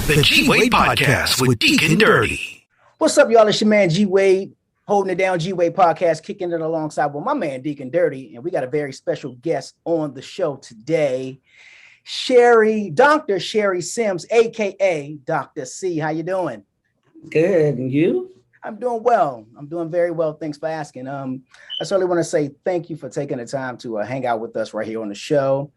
The G Wade Podcast with Deacon Dirty. What's up, y'all? It's your man G Wade, holding it down. G Wade Podcast, kicking it alongside with my man Deacon Dirty, and we got a very special guest on the show today, Cherie, Dr. Cherie Sims, aka Dr. C. How you doing? Good, and you? I'm doing well. I'm doing very well. Thanks for asking. I certainly want to say thank you for taking the time to hang out with us right here on the show.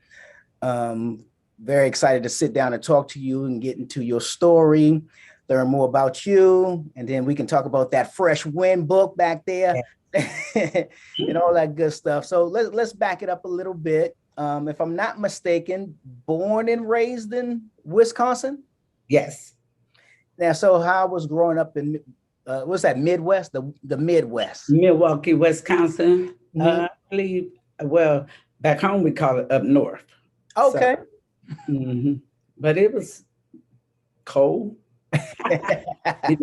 Very excited to sit down and talk to you and get into your story, learn more about you, and then we can talk about that Fresh Wind book back there and all that good stuff. So let's back it up a little bit. If I'm not mistaken, born and raised in Wisconsin? Yes. Now, so how I was growing up in, what's that, Midwest? The Midwest. Milwaukee, Wisconsin. Mm-hmm. I believe, well, back home we call it up north. Okay. So, but it was cold. you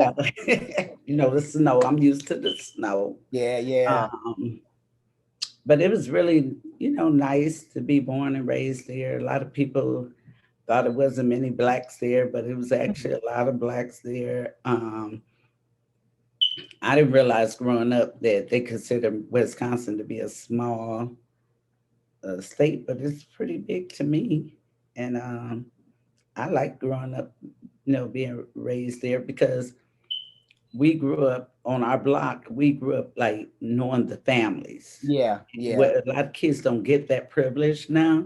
know, the snow. I'm used to the snow. Yeah. But it was really, nice to be born and raised there. A lot of people thought it wasn't many blacks there, but it was actually a lot of blacks there. I didn't realize growing up that they consider Wisconsin to be a small state, but it's pretty big to me. And I like growing up, being raised there because we grew up on our block. We grew up like knowing the families. Yeah. Where a lot of kids don't get that privilege now,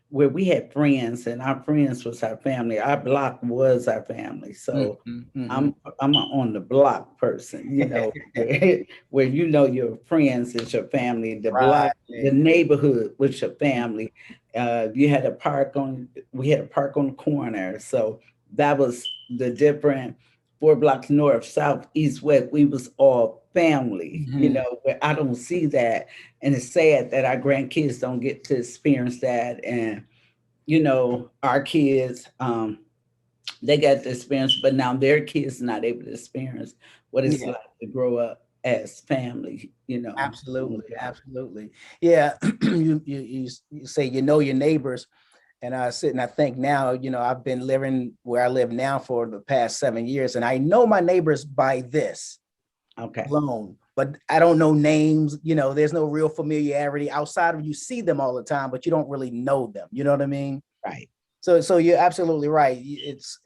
where we had friends and our friends was our family. Our block was our family. So I'm an on the block person, where your friends is your family. The block, the neighborhood was your family. We had a park on the corner. So that was the different 4 blocks north, south, east, west. We was all family, where I don't see that. And it's sad that our grandkids don't get to experience that. And, our kids, they got the experience, but now their kids not able to experience what it's like to grow up as family, Absolutely. Yeah. you say, your neighbors, and I sit and I think now, I've been living where I live now for the past 7 years, and I know my neighbors by this alone, but I don't know names. There's no real familiarity outside of you see them all the time, but you don't really know them. You know what I mean? Right. So you're absolutely right. It's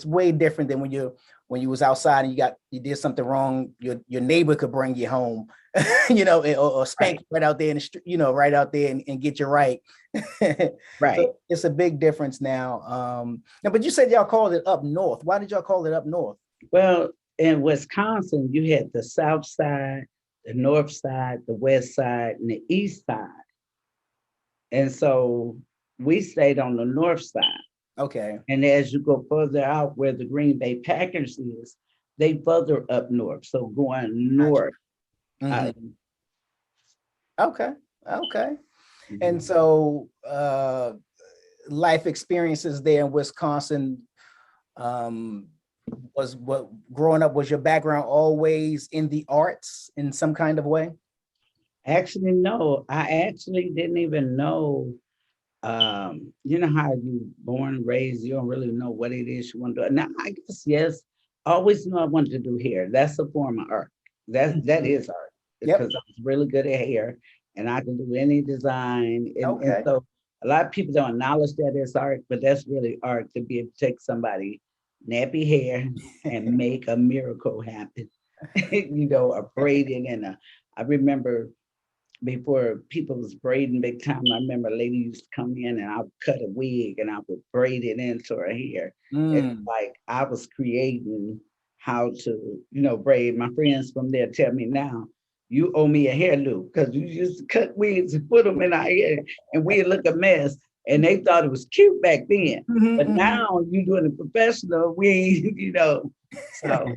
way different than when you was outside and you did something wrong. Your neighbor could bring you home, or spank you right out there in the street, right out there and get you right. Right. So it's a big difference now. But you said y'all called it up north. Why did y'all call it up north? Well, in Wisconsin, you had the south side, the north side, the west side, and the east side. And so we stayed on the north side. Okay. And as you go further out where the Green Bay Packers is, they further up north. So going north. Mm-hmm. Okay. And so life experiences there in Wisconsin, was what growing up, was your background always in the arts in some kind of way? Actually, no. I actually didn't even know. You know how you born and raised, you don't really know what it is you want to do. Now, I guess, yes, I always knew I wanted to do hair. That's a form of art. That is art. Because I was really good at hair and I can do any design. And so a lot of people don't acknowledge that as art, but that's really art, to be able to take somebody nappy hair and make a miracle happen. A braiding I remember before people was braiding big time, I remember a lady used to come in and I would cut a wig and I would braid it into her hair. It's like I was creating how to, braid. My friends from there tell me now, you owe me a hair loop, because you used to cut wigs and put them in our hair and we'd look a mess. And they thought it was cute back then. But now you're doing it professional, so.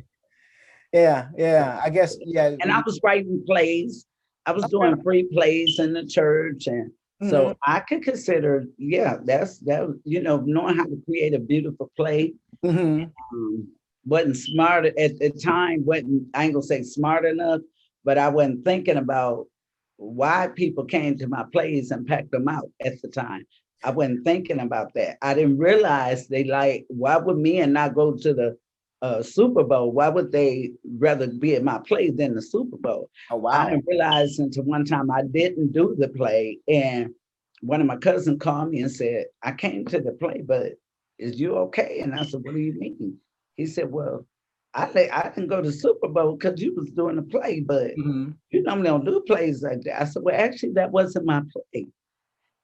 Yeah, I guess, yeah. And I was writing plays. I was doing free plays in the church. And so I could consider, knowing how to create a beautiful play. Wasn't smart at the time, I ain't gonna say smart enough, but I wasn't thinking about why people came to my plays and packed them out at the time. I wasn't thinking about that. I didn't realize they like, why would men not go to the Super Bowl? Why would they rather be at my play than the Super Bowl? Oh, I wow. didn't realize until one time I didn't do the play. And one of my cousins called me and said, I came to the play, but is you okay? And I said, what do you mean? He said, well, I didn't go to Super Bowl because you was doing the play, but Mhm. you normally don't do plays like that. I said, well, actually, that wasn't my play.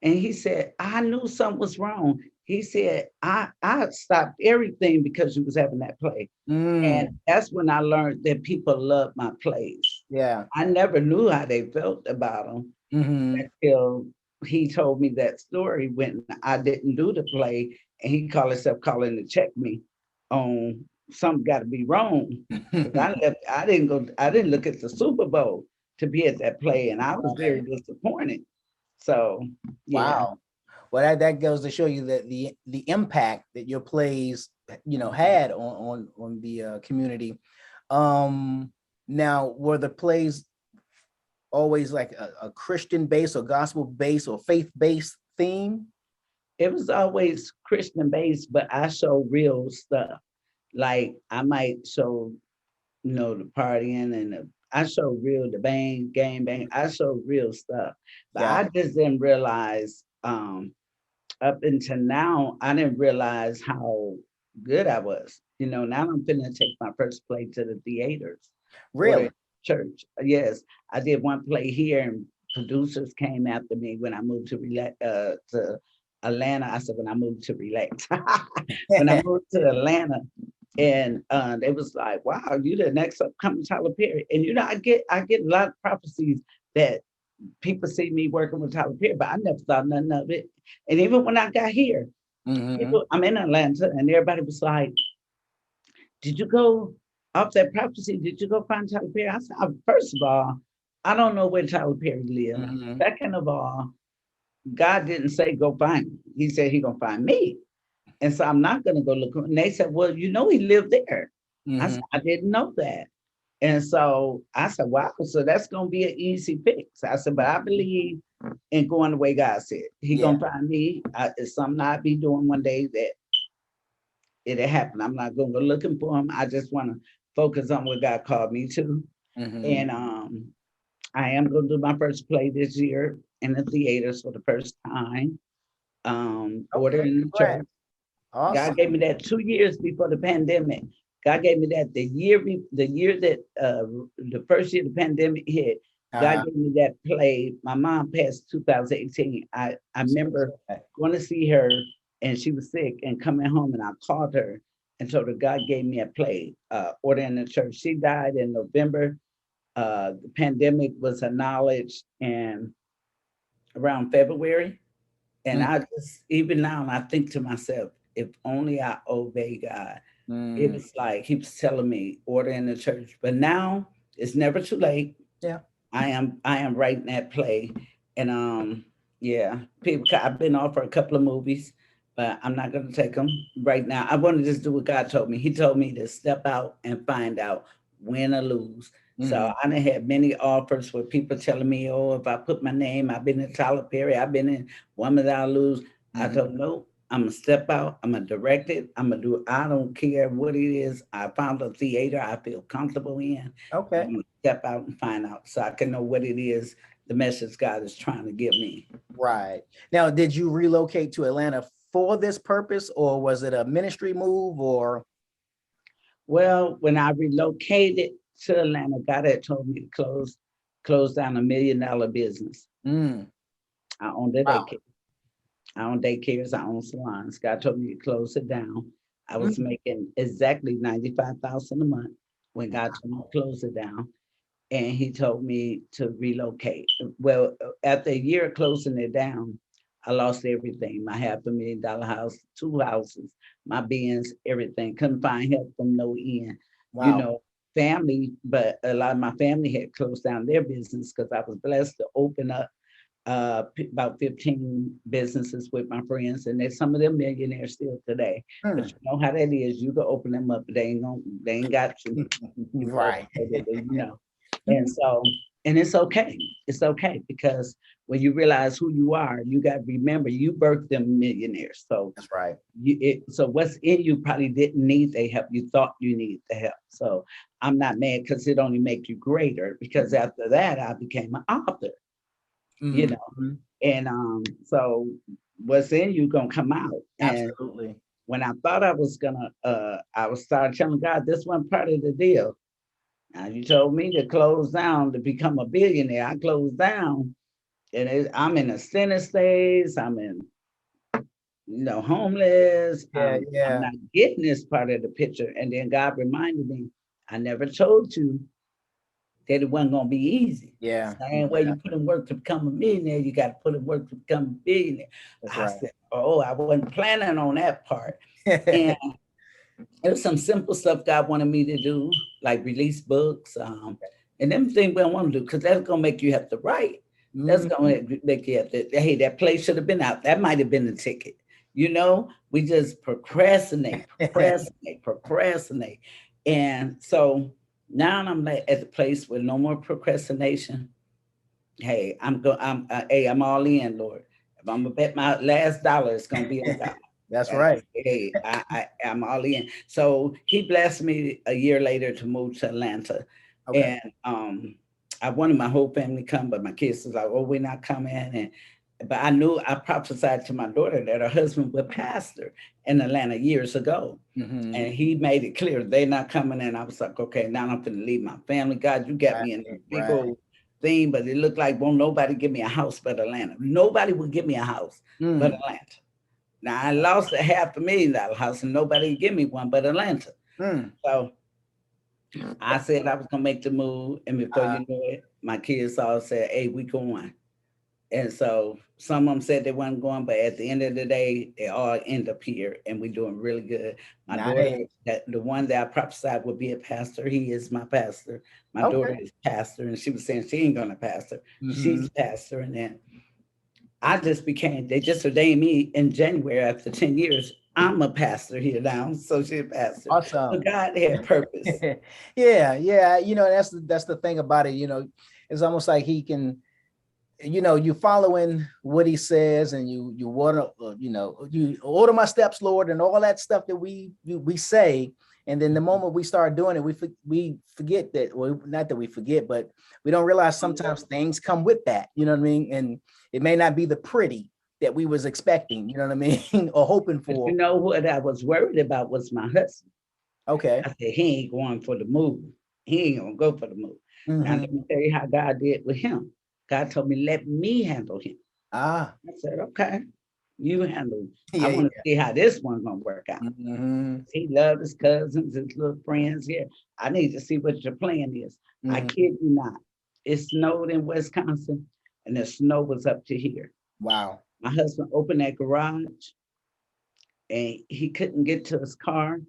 And he said, I knew something was wrong. He said, I stopped everything because you was having that play. And Mm. that's when I learned that people love my plays. Yeah. I never knew how they felt about them Mhm. until he told me that story when I didn't do the play, and he called himself calling to check me on something got to be wrong. Because I left, I didn't look at the Super Bowl to be at that play, and I was very Right. disappointed. So yeah, Wow. Well, that goes to show you that the impact that your plays, had on the community. Um, Now, were the plays always like a Christian base or gospel base or faith based theme? it was always Christian based, but I show real stuff. Like I might show, the partying and I show real the bang, gang bang. I show real stuff, but Yeah. I just didn't realize up until now, I didn't realize how good I was. Now I'm finna take my first play to the theaters or Really? the church. Yes, I did one play here, and producers came after me when I moved to Atlanta. I said when I moved to relax. When I moved to Atlanta, and they was like, "Wow, you the next upcoming Tyler Perry." And I get a lot of prophecies that people see me working with Tyler Perry, but I never thought nothing of it. And even when I got here, Hmm. I'm in Atlanta, and everybody was like, "Did you go off that prophecy? Did you go find Tyler Perry?" I said, First of all, I don't know where Tyler Perry lives. Hmm. Second of all, God didn't say go find him. He said he gonna find me. And so I'm not gonna go look. And they said, well, he lived there. I said, Hmm. I didn't know that. And so I said, wow, so that's gonna be an easy fix. I said, but I believe in going the way God said. He Yeah. gonna find me. It's something I'll be doing one day that it'll happen. I'm not gonna go looking for him. I just wanna focus on what God called me to. Hmm. And I am gonna do my first play this year in the theaters for the first time. Okay. Ordering the Congrats. church. God Awesome. gave me that 2 years before the pandemic. God gave me that the year that the first year the pandemic hit. God Uh-huh. gave me that play. My mom passed 2018. I remember going to see her, and she was sick, and coming home, and I called her and told her God gave me a play, Order in the Church. She died in November. The pandemic was acknowledged and around February. And I just, even now, I think to myself, if only I obey God. It Mm-hmm. was like he was telling me order in the church. But now it's never too late. Yeah. I am writing that play. And yeah, I've been offered a couple of movies, but I'm not gonna take them right now. I want to just do what God told me. He told me to step out and find out, win or lose. So Hmm. I done had many offers where people telling me, oh, if I put my name, I've been in Tyler Perry, I've been in Woman That I Lose. I Hmm. told them, no, I'm gonna step out, I'm gonna direct it, I'm gonna do it. I don't care what it is. I found a theater I feel comfortable in. I'm Okay. gonna step out and find out so I can know what it is, the message God is trying to give me. Right. Now, did you relocate to Atlanta for this purpose, or was it a ministry move, or? Well, when I relocated to Atlanta, God had told me to close down $1 million business. Mm, I owned a wow. daycare. I own daycares, I own salons. God told me to close it down. I was Mm, making exactly 95,000 a month when God told me to close it down. And he told me to relocate. Well, after a year of closing it down, I lost everything. My $500,000 house, two houses, my Benz, everything. Couldn't find help from no end. You wow. know, family, but a lot of my family had closed down their business because I was blessed to open up about 15 businesses with my friends, and there's some of them millionaires still today. But Mm. you know how that is. You can open them up, but they ain't got you. You go, Right. and so And it's okay. It's okay because when you realize who you are, you got to remember you birthed them millionaires. So That's right. so what's in you probably didn't need the help. You thought you needed the help. So I'm not mad because it only makes you greater. Because after that, I became an author. You know, Mhm. and so what's in you gonna come out. And Absolutely. when I thought I was gonna, I was started telling God this wasn't part of the deal. Now you told me to close down to become a billionaire. I closed down, and I'm in a center stage. I'm in, homeless. Yeah, I'm yeah. not getting this part of the picture. And then God reminded me, I never told you that it wasn't gonna be easy. Yeah. Same way you put in work to become a millionaire, you got to put in work to become a billionaire. That's I right. said, oh, I wasn't planning on that part. And there was some simple stuff God wanted me to do, like release books, and them things we don't want to do because that's gonna make you have to write. That's Mhm. gonna make you have to. Hey, that play should have been out. That might have been the ticket. We just procrastinate, and so now I'm like at the place with no more procrastination. Hey, I'm all in, Lord. If I'm gonna bet my last dollar, it's gonna be on God. That's right. Hey, I'm all in. So he blessed me a year later to move to Atlanta. Okay. And I wanted my whole family to come, but my kids was like, oh, we're not coming. But I knew I prophesied to my daughter that her husband was pastor in Atlanta years ago. Mhm. And he made it clear they're not coming. And I was like, okay, now I'm gonna leave my family. God, you got me in a big Right. old thing, but it looked like won't nobody give me a house but Atlanta. Nobody would give me a house but Mm. Atlanta. Now I lost a $500,000 house and nobody would give me one but Atlanta. Mm. So I said I was gonna make the move, and before Uh, you know it, my kids all said, "Hey, we going." And so some of them said they weren't going, but at the end of the day, they all end up here, and we're doing really good. My daughter, nice. the one that I prophesied would be a pastor, he is my pastor. My daughter Okay. is pastor, and she was saying she ain't gonna pastor. Mhm. She's pastor, and then they just ordained me in January after 10 years. I'm a pastor here now, associate pastor. So Awesome. God had purpose. Yeah, yeah. That's the thing about it. It's almost like he can, you following what he says, and you want to, you order my steps, Lord, and all that stuff that we say. And then the moment we start doing it, we forget that. Well, not that we forget, but we don't realize sometimes things come with that. You know what I mean? And it may not be the pretty that we was expecting. You know what I mean? Or hoping But for. you know what I was worried about was my husband. Okay. I said, he ain't going for the move. He ain't gonna go for the move. Now let Mm-hmm. me tell you how God did with him. God told me, let me handle him. Ah. I said, okay, you handle him. I Yeah. want to see how this one's gonna work out. Mm-hmm. He loved his cousins, his little friends here. I need to see what your plan is. I Mm-hmm. kid you not. It snowed in Wisconsin and the snow was up to here. Wow. My husband opened that garage and he couldn't get to his car.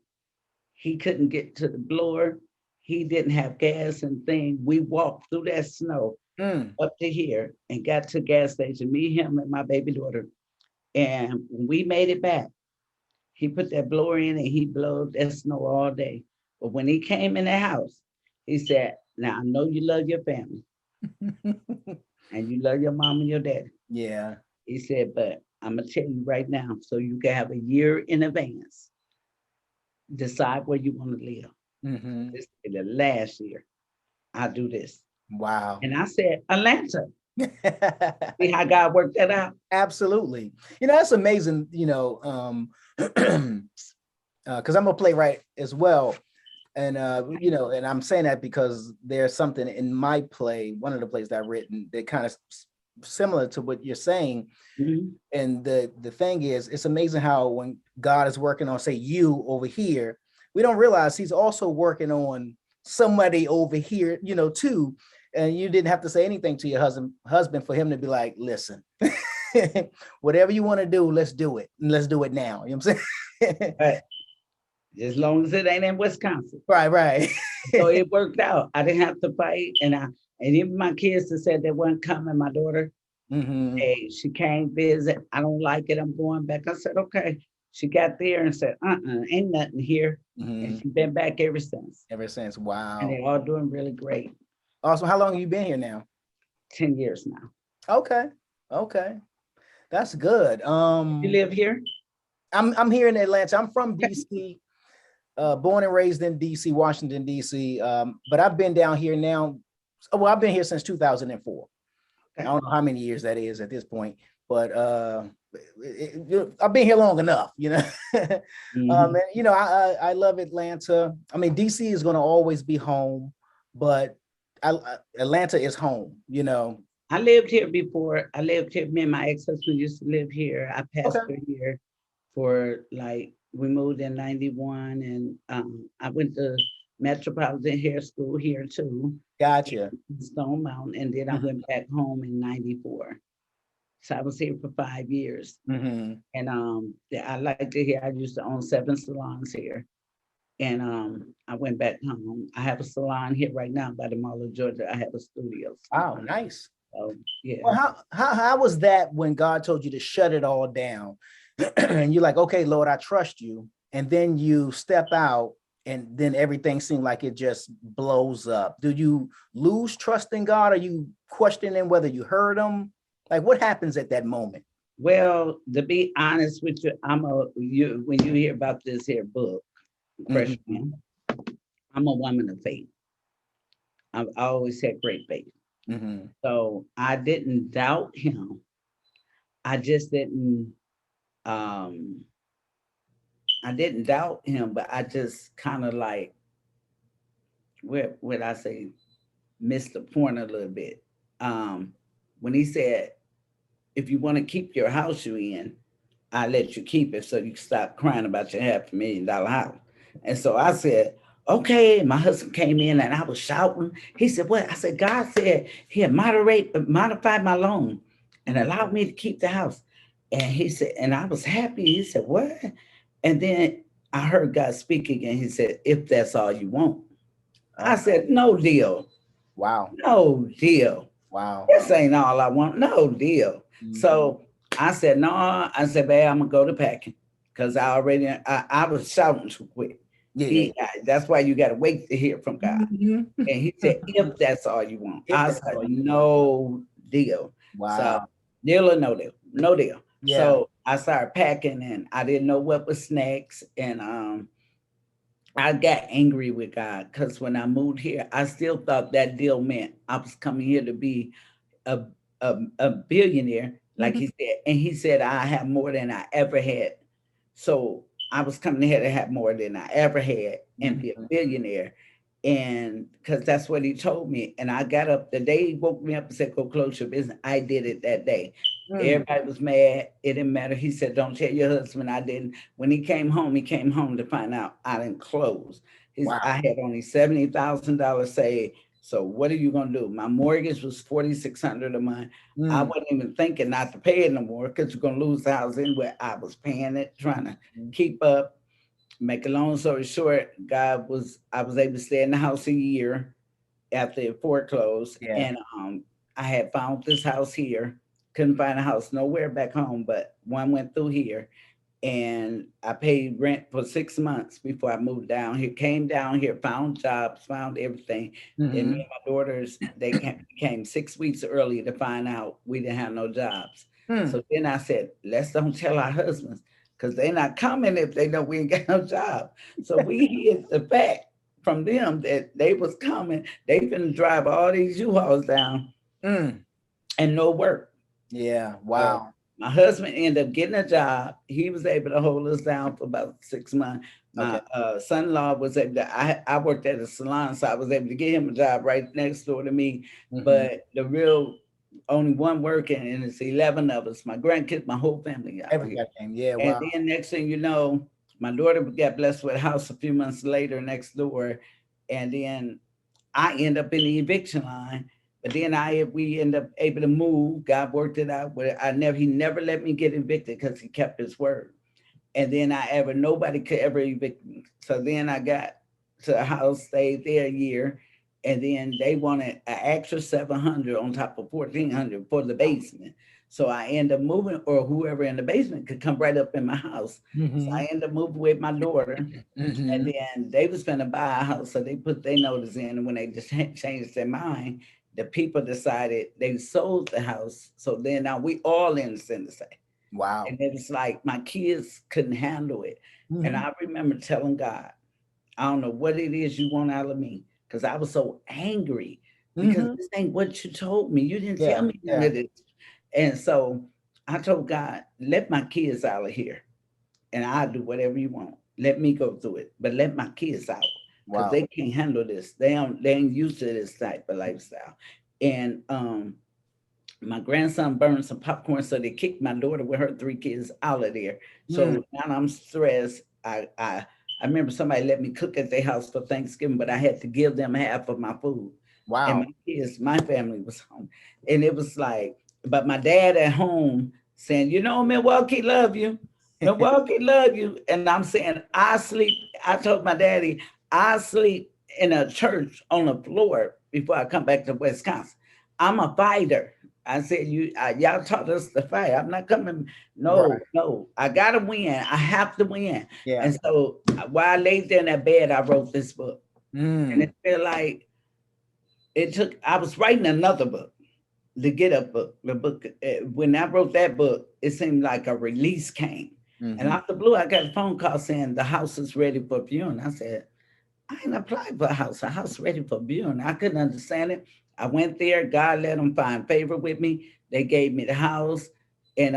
He couldn't get to the blower. He didn't have gas and thing. We walked through that snow Mm. up to here and got to the gas station, me, him, and my baby daughter. And when we made it back, he put that blower in and he blowed that snow all day. But when he came in the house, he said, now I know you love your family and you love your mom and your daddy. Yeah. He said, but I'm gonna tell you right now, so you can have a year in advance, decide where you want to live. Mm-hmm. This is the last year I do this. Wow. And I said, Atlanta. See how God worked that out? Absolutely. That's amazing, because I'm a playwright as well. And and I'm saying that because there's something in my play, one of the plays that I've written, that kind of similar to what you're saying. Mhm. And the thing is, it's amazing how when God is working on, say, you over here, we don't realize he's also working on somebody over here, too. And you didn't have to say anything to your husband for him to be like, listen, whatever you want to do, let's do it. And let's do it now. You know what I'm saying? But as long as it ain't in Wisconsin. Right. So it worked out. I didn't have to fight. And even my kids that said they weren't coming, my daughter, Mm-hmm. hey, she came visit. I don't like it. I'm going back. I said, okay. She got there and said, ain't nothing here. And Mm-hmm. she's been back ever since. Ever since. And Wow. they're all doing really great. Awesome. How long have you been here now? 10 years now. Okay. Okay. That's good. You live here? I'm here in Atlanta. I'm from DC, born and raised in DC, Washington, DC. But I've been down here now. Well, I've been here since 2004. Okay. I don't know how many years that is at this point, but I've been here long enough, you know. And you know, I love Atlanta. I mean, DC is going to always be home, but Atlanta is home, you know. I lived here before. I lived here. Me and my ex-husband used to live here. I pastored here for like, we moved in 91, and I went to Metropolitan Hair School here too. Gotcha. Stone Mountain, and then I went back home in 94. So I was here for 5 years. And I liked it here. I used to own 7 salons here. And I went back home. I have a salon here right now by the Mall of Georgia. I have a studio. Oh, nice. So, yeah. Well, how was that when God told you to shut it all down? And you're like, okay, Lord, I trust you. And then you step out, and then everything seemed like it just blows up. Do you lose trust in God? Are you questioning whether you heard him? Like, what happens at that moment? Well, to be honest with you, when you hear about this here book, Freshman, I'm a woman of faith. I've always had great faith. So I didn't doubt him. I just didn't, I didn't doubt him, but I just kind of like, what would I say, missed the point a little bit. When he said, if you want to keep your house you're in, I let you keep it so you can stop crying about your $500,000 house. And so I said, okay. My husband came in and I was shouting. He said, what? I said, God said he'll modify my loan and allow me to keep the house. And he said, and I was happy. He said, what? And then I heard God speak again. He said, if that's all you want. I said, no deal. Wow. No deal. Wow. This ain't all I want. No deal. So I said, no. I said, babe, I'm going to go to packing. Because I was shouting too quick. That's why you got to wait to hear from God. And he said, if that's all you want. I said, no deal. Wow. So deal or no deal? No deal. Yeah. So I started packing, and I didn't know what was next. And I got angry with God because when I moved here, I still thought that deal meant I was coming here to be a billionaire, like he said. And he said, I have more than I ever had. So I was coming here to have more than I ever had and be a billionaire. And because that's what he told me. And I got up the day he woke me up and said, go close your business. I did it that day. Everybody was mad. It didn't matter. He said, don't tell your husband I didn't. When he came home to find out I didn't close. I had only $70,000 saved. So what are you going to do? My mortgage was $4,600 a month. I wasn't even thinking not to pay it no more because you're going to lose the house anyway. I was paying it, trying to keep up. Make a long story short, I was able to stay in the house a year after it foreclosed. And I had found this house here. Couldn't find a house nowhere back home, but one went through here. And I paid rent for 6 months before I moved down here, came down here, found jobs, found everything. And me and my daughters, they came 6 weeks early to find out we didn't have no jobs. So then I said, let's don't tell our husbands because they're not coming if they know we ain't got no job. So we hid the fact from them that they was coming. They finna drive all these U-Hauls down and no work. Yeah, wow. My husband ended up getting a job. He was able to hold us down for about 6 months. My son-in-law was able to, I worked at a salon, so I was able to get him a job right next door to me. But the real, only one working, and it's 11 of us, my grandkids, my whole family. Everything, yeah, wow. And then next thing you know, my daughter got blessed with a house a few months later next door. And then I end up in the eviction line. But then we end up able to move. God worked it out. He never let me get evicted because he kept his word. And then nobody could ever evict me. So then I got to a house, stayed there a year, and then they wanted an extra $700 on top of $1,400 for the basement. So I end up moving, or whoever in the basement could come right up in my house. So I end up moving with my daughter. And then they was going to buy a house. So they put their notice in. And when they just changed their mind, the people decided they sold the house. So then now we all in the center. Wow. And it was like my kids couldn't handle it. And I remember telling God, I don't know what it is you want out of me, because I was so angry because this ain't what you told me. You didn't tell me none of this. And so I told God, let my kids out of here and I'll do whatever you want. Let me go through it, but let my kids out, because they can't handle this. They ain't used to this type of lifestyle. And my grandson burned some popcorn, so they kicked my daughter with her 3 kids out of there. So now I'm stressed. I remember somebody let me cook at their house for Thanksgiving, but I had to give them half of my food. Wow. And my kids, my family was home. And it was like, but my dad at home saying, you know, Milwaukee love you. Milwaukee love you. And I'm saying, I sleep. I told my daddy, I sleep in a church on the floor before I come back to Wisconsin. I'm a fighter. I said, y'all taught us to fight. I'm not coming. No, I got to win. I have to win. Yeah. And so while I laid there in that bed, I wrote this book. And it felt like I was writing another book, the Get Up book. The book, when I wrote that book, it seemed like a release came. And out the blue, I got a phone call saying the house is ready for viewing. I said, I ain't applied for a house ready for viewing. I couldn't understand it. I went there. God let them find favor with me. They gave me the house, and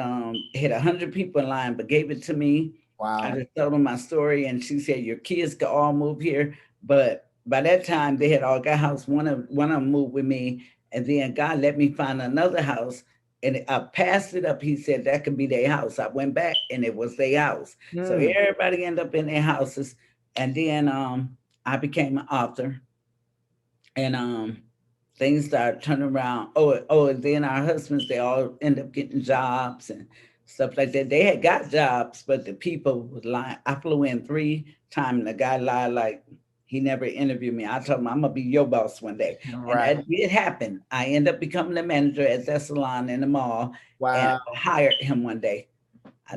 had 100 people in line, but gave it to me. Wow. I just told them my story, and she said, your kids could all move here. But by that time, they had all got a house. One of them moved with me, and then God let me find another house, and I passed it up. He said that could be their house. I went back, and it was their house. So everybody ended up in their houses, and then I became an author, and things started turning around. And then our husbands, they all end up getting jobs and stuff like that. They had got jobs, but the people was lying. I flew in 3 times, and the guy lied like he never interviewed me. I told him, I'm gonna be your boss one day. Right. And that did happen. I ended up becoming the manager at that salon in the mall. Wow. And I hired him one day.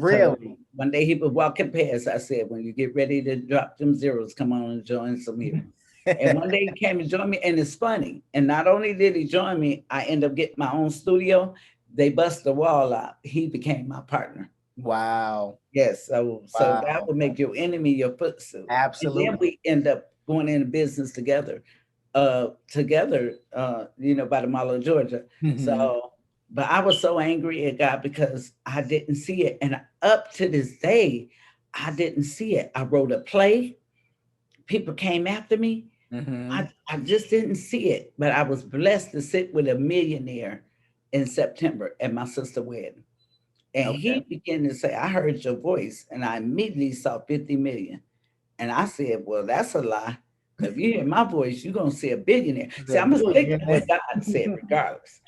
Really? One day he was walking past. I said, when you get ready to drop them zeros, come on and join some here. And one day he came and joined me, and it's funny. And not only did he join me, I ended up getting my own studio. They bust the wall out. He became my partner. Wow. Yes. So that would make your enemy your footstool. Absolutely. And then we end up going into business together, by the Mall of Georgia. So, but I was so angry at God because I didn't see it. And up to this day, I didn't see it. I wrote a play. People came after me. I just didn't see it, but I was blessed to sit with a millionaire in September at my sister's wedding. And he began to say, I heard your voice, and I immediately saw 50 million. And I said, well, that's a lie. If you hear my voice, you're going to see a billionaire. See, I'm going to stick with what God said regardless.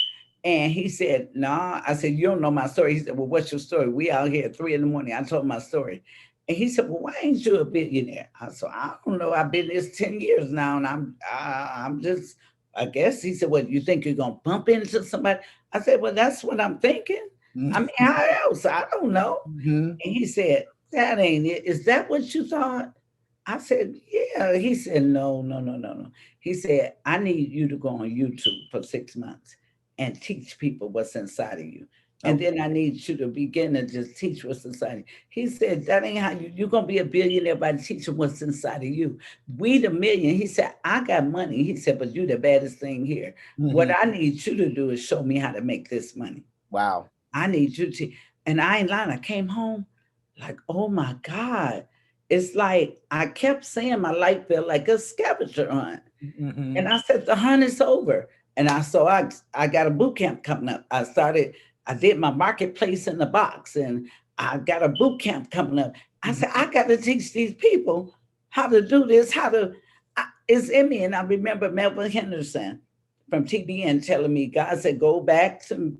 And he said, no. I said, you don't know my story. He said, well, what's your story? We out here at 3 a.m. I told my story. And he said, well, why ain't you a billionaire? I said, I don't know. I've been this 10 years now, and I'm just, I guess. He said, well, you think you're going to bump into somebody? I said, well, that's what I'm thinking. I mean, how else? I don't know. And he said, that ain't it. Is that what you thought? I said, yeah. He said, no. He said, I need you to go on YouTube for 6 months and teach people what's inside of you. And then I need you to begin to just teach what's inside of you. He said, that ain't how you're going to be a billionaire by teaching what's inside of you. We the million. He said, I got money. He said, but you the baddest thing here. What I need you to do is show me how to make this money. Wow. I need you to, and I ain't lying. I came home like, oh my God. It's like, I kept saying my life felt like a scavenger hunt. And I said, the hunt is over. And I got a boot camp coming up. I did my marketplace in the box, and I got a boot camp coming up. I said, I got to teach these people how to do this, it's in me. And I remember Melvin Henderson from TBN telling me, God said,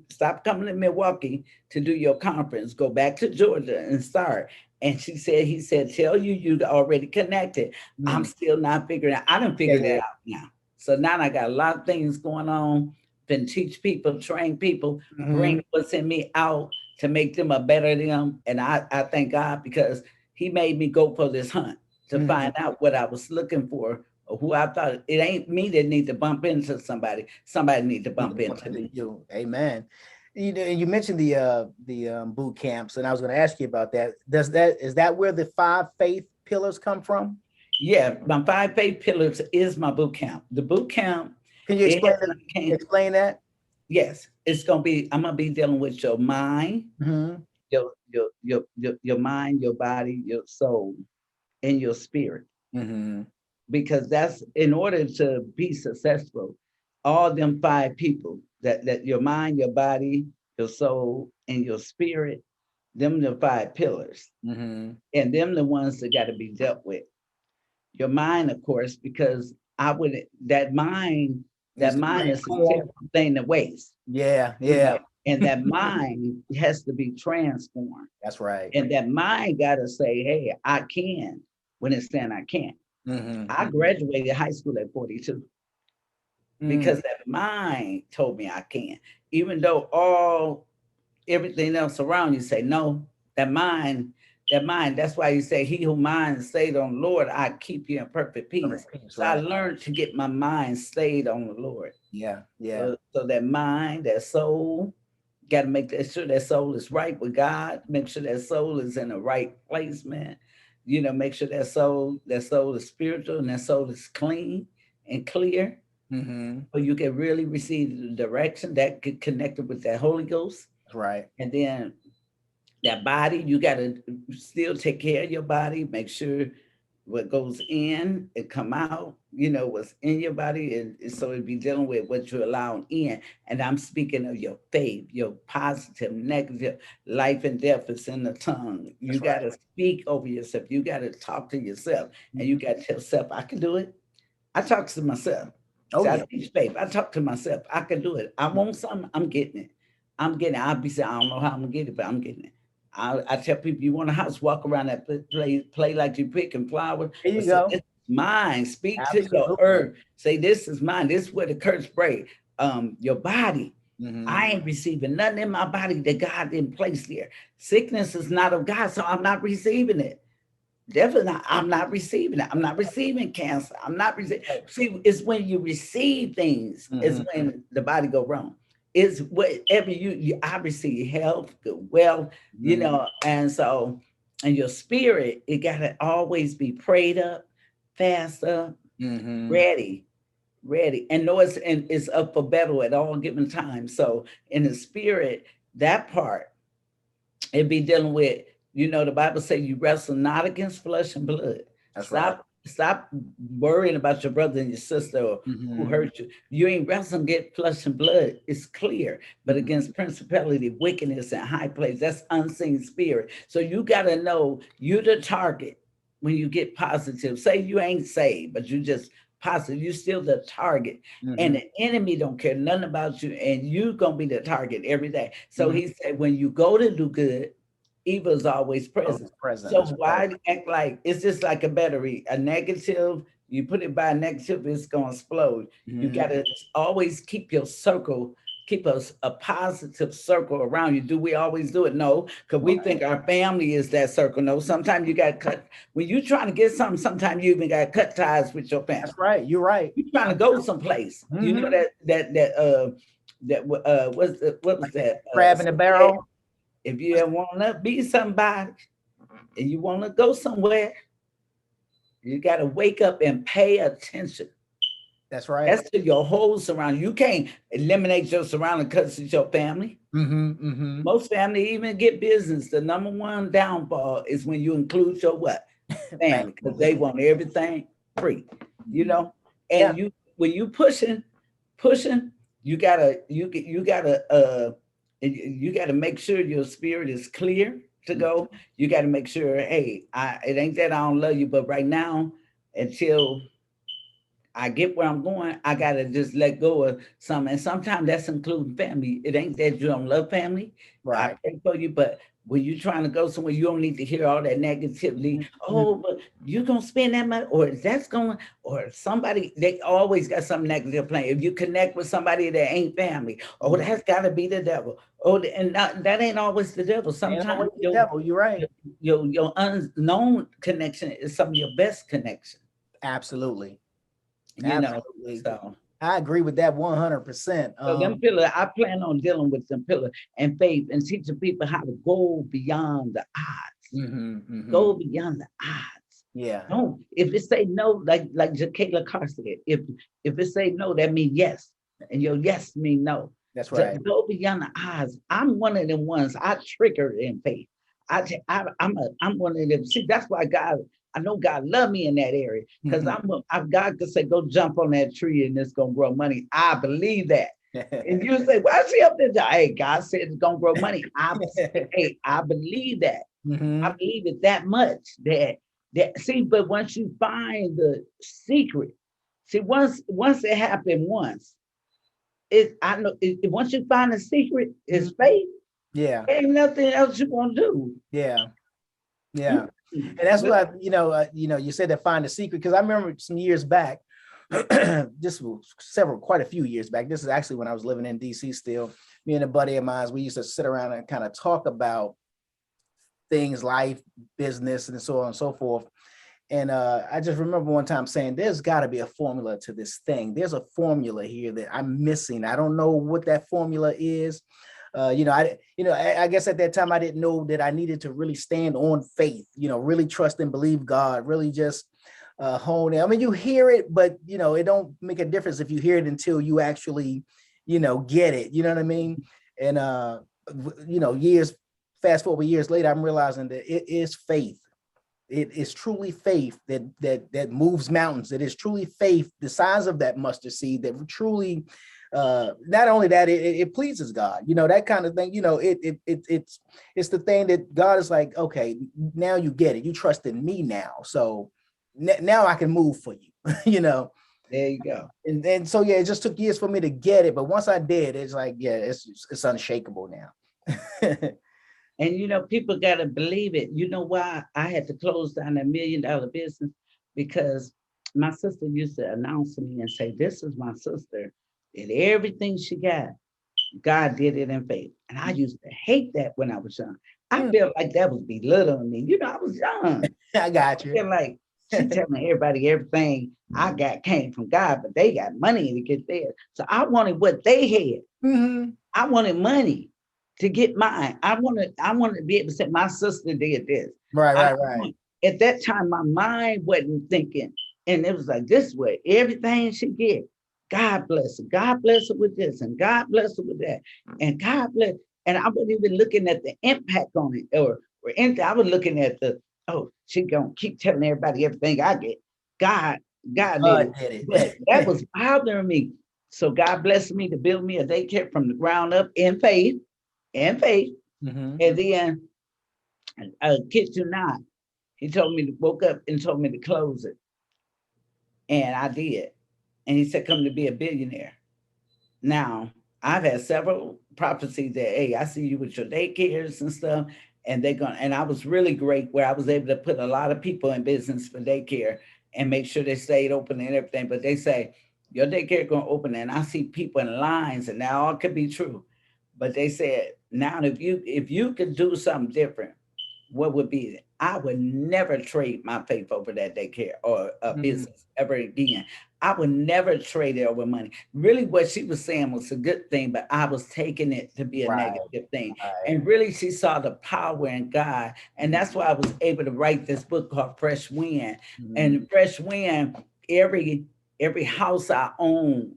stop coming to Milwaukee to do your conference, go back to Georgia and start. And he said, tell you already connected. I'm still not figuring it out. I done figured it out now. So now I got a lot of things going on, can teach people, train people, bring what's in me out to make them a better them. And I thank God because he made me go for this hunt to find out what I was looking for or who I thought. It ain't me that need to bump into somebody. Somebody need to bump into me. You. Amen. You mentioned the boot camps, and I was going to ask you about that. Is that where the 5 faith pillars come from? Yeah, my 5 faith pillars is my boot camp. The boot camp. Can you explain that? Yes, it's gonna be. I'm gonna be dealing with your mind, your mind, your body, your soul, and your spirit. Because that's in order to be successful. All them 5 people that your mind, your body, your soul, and your spirit. Them the 5 pillars, and them the ones that got to be dealt with. Your mind, of course, because that mind is a terrible thing to waste. Yeah. And that mind has to be transformed. That's right. And that mind got to say, hey, I can, when it's saying I can't. I graduated high school at 42 because that mind told me I can. Even though everything else around you say, no, that mind, that's why you say, he who mind stayed on the Lord, I keep you in perfect peace. So right. I learned to get my mind stayed on the Lord. Yeah. So that mind, that soul, got to make sure that soul is right with God. Make sure that soul is in the right place, man. Make sure that soul is spiritual and that soul is clean and clear. So you can really receive the direction that get connected with that Holy Ghost. Right. And then that body, you got to still take care of your body, make sure what goes in and come out, what's in your body. And so it'd be dealing with what you're allowing in. And I'm speaking of your faith, your positive, negative, life and death is in the tongue. You got to speak over yourself. You got to talk to yourself and you got to tell yourself, I can do it. I talk to myself. I teach faith. I talk to myself. I can do it. I want something. I'm getting it. I'll be saying, I don't know how I'm going to get it, but I'm getting it. I tell people, you want a house, walk around that play like you're picking flowers. There you go. It's mine. Speak to your earth. Say, this is mine. This is where the curse break. Your body. I ain't receiving nothing in my body that God didn't place there. Sickness is not of God, so I'm not receiving it. Definitely not. I'm not receiving it. I'm not receiving cancer. I'm not receiving. See, it's when you receive things, is when the body go wrong. It's whatever I receive health, good wealth, and so, and your spirit, it got to always be prayed up, fast up, ready, and know it's up for battle at all given time. So in the spirit, that part, it'd be dealing with, the Bible says you wrestle not against flesh and blood. That's right. Stop worrying about your brother and your sister or who hurt you. You ain't wrestling against flesh and blood. It's clear. But against principality, wickedness, and high place, that's unseen spirit. So you got to know you're the target when you get positive. Say you ain't saved, but you just positive. You still the target. And the enemy don't care nothing about you. And you going to be the target every day. So he said, when you go to do good, evil is always present. So why act like it's just like a battery, a negative, you put it by a negative, it's going to explode. You got to always keep your circle, keep a positive circle around you. Do we always do it? No, because we think our family is that circle. No, sometimes you got to cut. When you're trying to get something, sometimes you even got to cut ties with your family. That's right. You're right. You're trying to go someplace. You know what was that? Crab in the barrel. If you want to be somebody and you want to go somewhere, you got to wake up and pay attention. That's right. That's to your whole surrounding. You can't eliminate your surrounding because it's your family. Most family even get business. The number one downfall is when you include your what? Family, because they want everything free, And when you pushing, you gotta make sure your spirit is clear to go. You got to make sure, hey, it ain't that I don't love you, but right now, until I get where I'm going, I got to just let go of something. And sometimes that's including family. It ain't that you don't love family. Right. I pray for you, but when you're trying to go somewhere, you don't need to hear all that negativity. Oh, but you're gonna spend that money, or that's going, or somebody, they always got some negative plan. If you connect with somebody that ain't family, oh, that's gotta be the devil. Oh, and that ain't always the devil. Ain't Sometimes always the devil. You're right. your unknown connection is some of your best connection. Absolutely. You know, Absolutely. so I agree with that 100%. so them pillars, I plan on dealing with them pillars and faith and teaching people how to go beyond the odds. Go beyond the odds. Yeah. No, if it say no, like Jacqueline Carr said, if it say no, that means yes, and your yes mean no. That's right. Go beyond the odds. I'm one of them ones. I trigger in faith. I'm one of them. See, that's why God. I know God love me in that area because God could say, go jump on that tree and it's gonna grow money. I believe that. And you say, why is he up there? Hey, God said it's gonna grow money. I believe that. I believe it that much. That see, but once you find the secret, see, once it happened once, I know once you find the secret, it's faith. Yeah. Ain't nothing else you want to do. Yeah. Yeah. And that's what you said that find the secret, because I remember some years back, this was quite a few years back. This is actually when I was living in DC still. Me and a buddy of mine, we used to sit around and kind of talk about things, life, business, and so on and so forth. And I just remember one time saying, there's got to be a formula to this thing. There's a formula here that I'm missing. I don't know what that formula is. I guess at that time I didn't know that I needed to really stand on faith, really trust and believe God, really just hone in. I mean, you hear it, but it don't make a difference if you hear it until you actually, get it. You know what I mean? And fast forward years later, I'm realizing that it is faith. It is truly faith that moves mountains. It is truly faith, the size of that mustard seed, that truly. Not only that, it pleases God, that kind of thing. It's the thing that God is like, okay, now you get it. You trust in me now, so now I can move for you. There you go. And so it just took years for me to get it, but once I did, it's like it's unshakable now. And people gotta believe it. You know why I had to close down $1 million business? Because my sister used to announce to me and say, "This is my sister. And everything she got, God did it in faith." And I used to hate that when I was young. I felt like that was belittling me. I was young. I got you. I feel like she telling everybody everything I got came from God, but they got money to get theirs. So I wanted what they had. I wanted money to get mine. I wanted to be able to say my sister did this. Right. At that time, my mind wasn't thinking, and it was like this way. Everything she get. God bless her. God bless her with this, and God bless her with that, and God bless. And I wasn't even looking at the impact on it, or I was looking at she gonna keep telling everybody everything I get. God did it. But that was bothering me. So God blessed me to build me a daycare from the ground up in faith, and then kid you not, he told me to woke up and told me to close it, and I did. And he said, come to be a billionaire. Now, I've had several prophecies that, hey, I see you with your daycares and stuff. And I was really great where I was able to put a lot of people in business for daycare and make sure they stayed open and everything. But they say, your daycare going to open. And I see people in lines, and that all could be true. But they said, now, if you could do something different, what would be it? I would never trade my faith over that daycare or a business ever again. I would never trade it over money. Really, what she was saying was a good thing, but I was taking it to be a negative thing. Right. And really, she saw the power in God. And that's why I was able to write this book called Fresh Wind. And Fresh Wind, every house I own,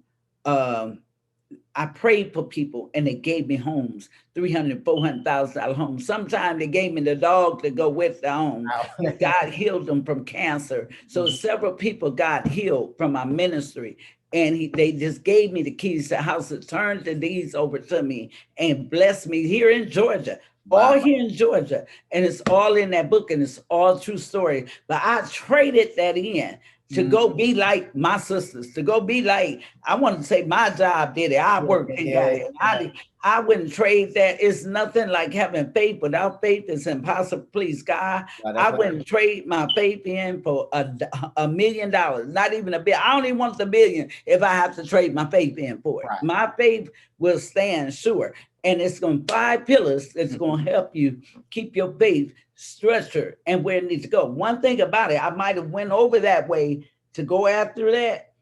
I prayed for people and they gave me homes, $300,000, $400,000 homes. Sometimes they gave me the dog to go with the home. Wow. God healed them from cancer. So several people got healed from my ministry. And they just gave me the keys to the house, turned the deeds over to me and blessed me here in Georgia. Wow. All here in Georgia. And it's all in that book, and it's all true story. But I traded that in. to go be like my sisters, to go be like, I want to say my job did it. I worked and got it. I wouldn't trade that. It's nothing like having faith. Without faith, it's impossible to please God. I wouldn't trade my faith in for $1 million, not even a billion. I don't even want the billion if I have to trade my faith in for it. Right. My faith will stand sure. And it's going to 5 pillars that's going to help you keep your faith structured and where it needs to go. One thing about it, I might have went over that way to go after that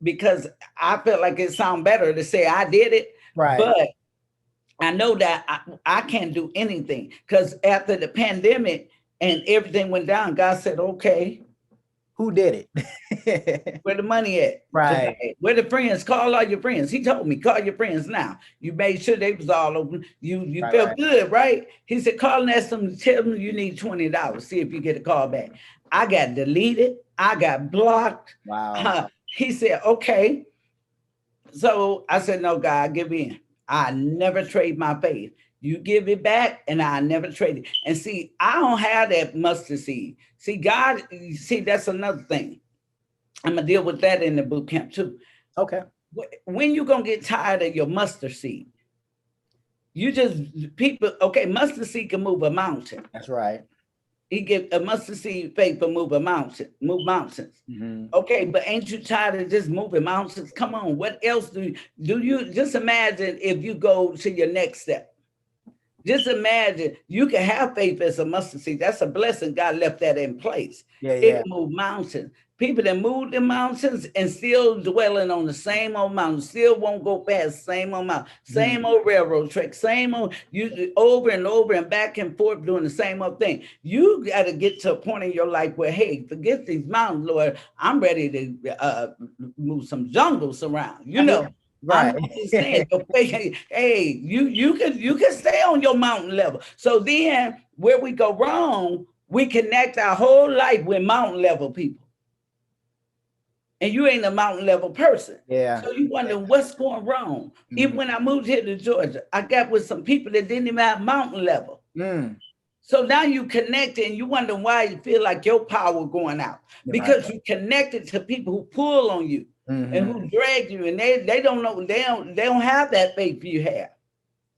because I felt like it sounded better to say I did it. Right. But I know that I can't do anything because after the pandemic and everything went down, God said, okay. Who did it? Where the money at? Right. Today? Where the friends? Call all your friends. He told me, call your friends now. You made sure they was all open. You felt good, right? He said, call and ask them, tell them you need $20. See if you get a call back. I got deleted. I got blocked. Wow. He said, okay. So I said, no, God, give in. I never trade my faith. You give it back and I never trade it. And see, I don't have that mustard seed. See, God, see, that's another thing. I'm going to deal with that in the boot camp too. Okay. When you going to get tired of your mustard seed? You just, people, okay, mustard seed can move a mountain. That's right. He give a mustard seed faith to move mountains. Mm-hmm. Okay, but ain't you tired of just moving mountains? Come on, what else do you just imagine if you go to your next step? Just imagine you can have faith as a mustard seed. That's a blessing. God left that in place. It moved mountains. People that moved the mountains and still dwelling on the same old mountain, still won't go past the same old mountain, same old railroad track, same old, you over and over and back and forth doing the same old thing. You got to get to a point in your life where, hey, forget these mountains, Lord. I'm ready to move some jungles around, you know. Right. I'm just saying, hey, you can stay on your mountain level. So then where we go wrong, we connect our whole life with mountain level people. And you ain't a mountain level person. Yeah. So you wonder what's going wrong. Mm-hmm. Even when I moved here to Georgia, I got with some people that didn't even have mountain level. Mm. So now you connect and you wonder why you feel like your power going out. Because you connected to people who pull on you. Mm-hmm. And who drag you, and they don't know, they don't have that faith you have,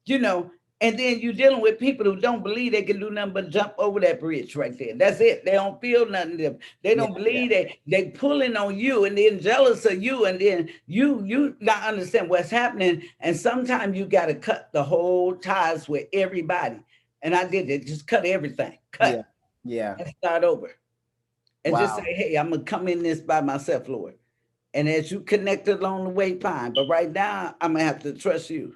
you know. And then you're dealing with people who don't believe they can do nothing but jump over that bridge right there. That's it. They don't feel nothing. They don't believe they pulling on you and then jealous of you, and then you not understand what's happening. And sometimes you got to cut the whole ties with everybody. And I did it. Just cut everything. Cut. Yeah. And start over. And just say, hey, I'm gonna come in this by myself, Lord. And as you connect along the way, fine. But right now, I'm going to have to trust you.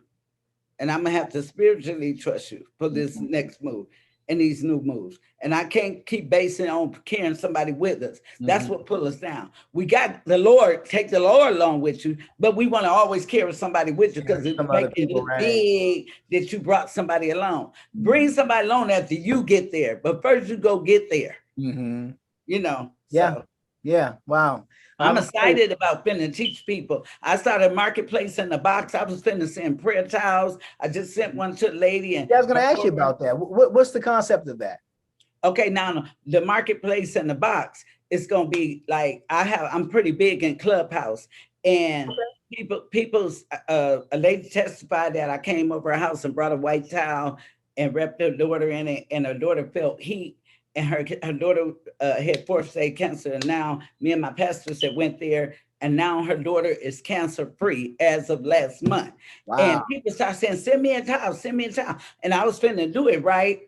And I'm going to have to spiritually trust you for this next move and these new moves. And I can't keep basing on carrying somebody with us. That's what pull us down. We got the Lord, take the Lord along with you, but we want to always carry somebody with you because it makes it look big that you brought somebody along. Bring somebody along after you get there. But first you go get there. You know. Yeah. So. Yeah. Wow. I'm excited about finna teach people. I started Marketplace in the Box. I was finna send prayer towels. I just sent one to the lady. And I was going to ask you about that. What's the concept of that? Okay, now the Marketplace in the Box is going to be like, I'm pretty big in Clubhouse, and a lady testified that I came over her house and brought a white towel and wrapped her daughter in it, and her daughter felt heat. And her daughter had 4th-stage cancer. And now me and my pastors had went there. And now her daughter is cancer-free as of last month. Wow. And people start saying, send me a towel, send me a towel. And I was finna do it, right?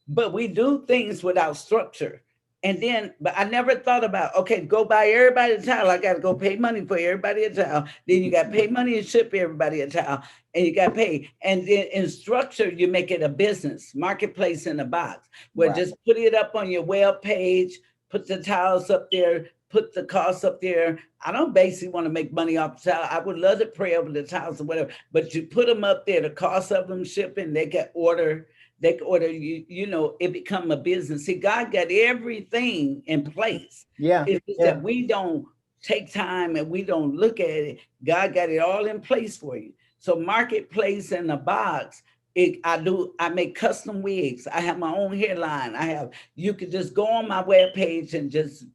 But we do things without structure. And then, but I never thought about, okay, go buy everybody a towel. I got to go pay money for everybody a towel. Then you got to pay money and ship everybody a towel. And you got to pay. And then in structure, you make it a business, Marketplace in a Box, where just put it up on your web page, put the towels up there, put the costs up there. I don't basically want to make money off the towel. I would love to pray over the towels or whatever, but you put them up there, the cost of them shipping, they can order. They can order you know, it become a business. See, God got everything in place. It's just that we don't take time and we don't look at it. God got it all in place for you. So Marketplace in the Box, I make custom wigs. I have my own hairline. You could just go on my webpage and just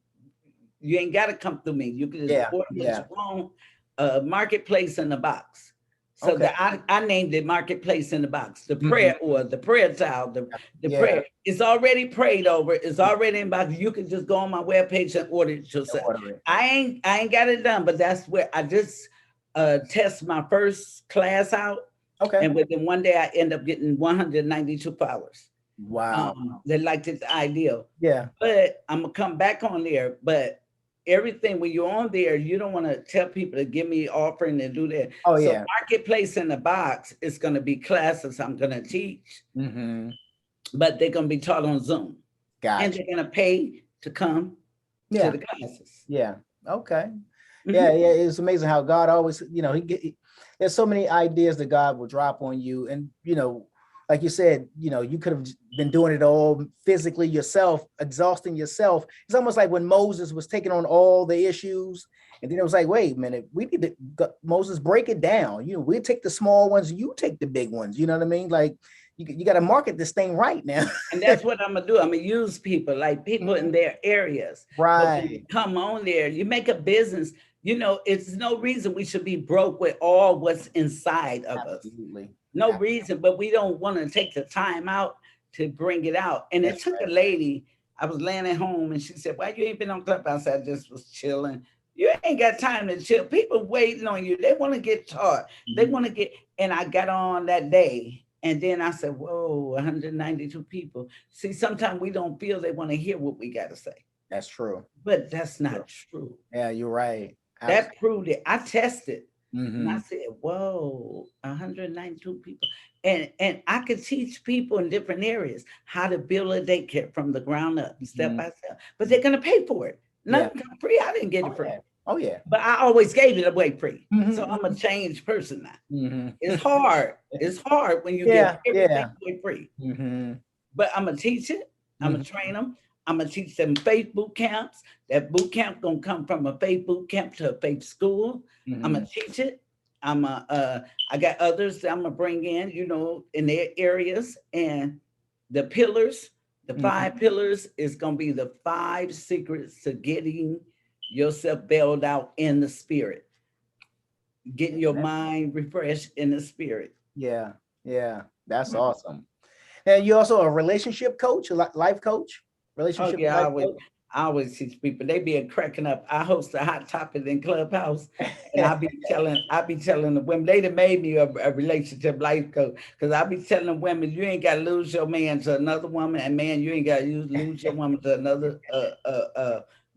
You ain't got to come through me. You can just order what you want. Marketplace in the box. So I named it Marketplace in the Box. The prayer or the prayer towel, the prayer. It's already prayed over. It's already in box. You can just go on my webpage and order it yourself. I ain't got it done, but that's where I just test my first class out. Okay. And within one day, I end up getting 192 followers. Wow. They liked it, the idea. Yeah. But I'm gonna come back on there. But everything when you're on there, you don't want to tell people to give me offering and do that. Oh, so yeah. Marketplace in the Box is going to be classes I'm going to teach, but they're going to be taught on Zoom. Gotcha. And they're going to pay to come to the classes. Yeah. Okay. Yeah. It's amazing how God always, there's so many ideas that God will drop on you. And, like you said, you could have been doing it all physically yourself, exhausting yourself. It's almost like when Moses was taking on all the issues, and then it was like, wait a minute, we need to, Moses, break it down. We take the small ones, you take the big ones. You know what I mean? Like, you got to market this thing right now. And that's what I'm going to do. I'm going to use people, like people in their areas. Right. Come on there. You make a business. It's no reason we should be broke with all what's inside of us. No reason, but we don't want to take the time out to bring it out. And it took a lady, I was laying at home and she said, why you ain't been on Clubhouse? I just was chilling. You ain't got time to chill. People waiting on you. They want to get taught. They want to get, and I got on that day. And then I said, whoa, 192 people. See, sometimes we don't feel they want to hear what we got to say. That's true. But that's not true. Yeah, you're right. That proved it. I tested. And I said, whoa, 192 people. And I could teach people in different areas how to build a daycare from the ground up, step by step. But they're going to pay for it. Nothing free. I didn't get it free. Oh, yeah. But I always gave it away free. So I'm a changed person now. It's hard. It's hard when you get everything away free. But I'm going to teach it. I'm going to train them. I'm going to teach them faith boot camps. That boot camp going to come from a faith boot camp to a faith school. I'm going to teach it. I got others that I'm going to bring in, in their areas. And the pillars, the 5 pillars is going to be the 5 secrets to getting yourself bailed out in the spirit. Getting your mind refreshed in the spirit. Yeah. Yeah. That's awesome. And you're also a relationship coach, a life coach? Relationship. I always teach people. They be cracking up. I host a hot topic in Clubhouse, and I be telling the women. They done made me a relationship life coach, because I be telling the women, you ain't got to lose your man to another woman, and man, you ain't got to lose your woman to another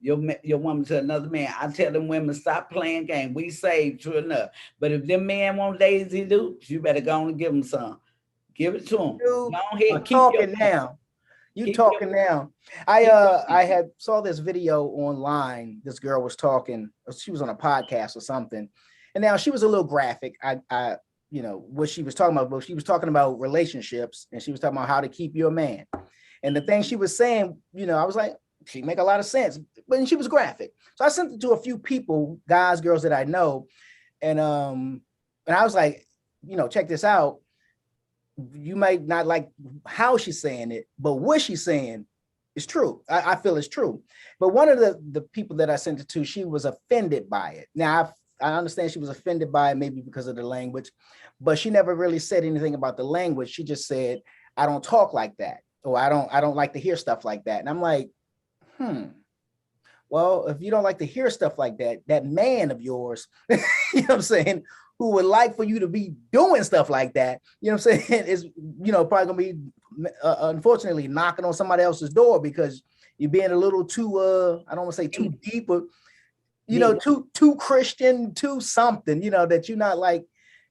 your woman to another man. I tell them women, stop playing games. We saved, true enough. But if them men want Daisy Dukes, you better go on and give them some. Give it to them. Go ahead, talking now. You talking now. I had saw this video online. This girl was talking. She was on a podcast or something, and now she was a little graphic. I what she was talking about. But she was talking about relationships, and she was talking about how to keep your man. And the thing she was saying, I was like, she make a lot of sense. But she was graphic, so I sent it to a few people, guys, girls that I know, and I was like, check this out. You might not like how she's saying it, but what she's saying is true. I feel it's true. But one of the people that I sent it to, she was offended by it. Now, I understand she was offended by it, maybe because of the language, but she never really said anything about the language. She just said, I don't talk like that, or I don't like to hear stuff like that. And I'm like, well, if you don't like to hear stuff like that, that man of yours, you know what I'm saying, who would like for you to be doing stuff like that, you know what I'm saying, is, probably gonna be, unfortunately, knocking on somebody else's door because you're being a little too, I don't want to say too deep, but, too Christian, too something, that you're not like,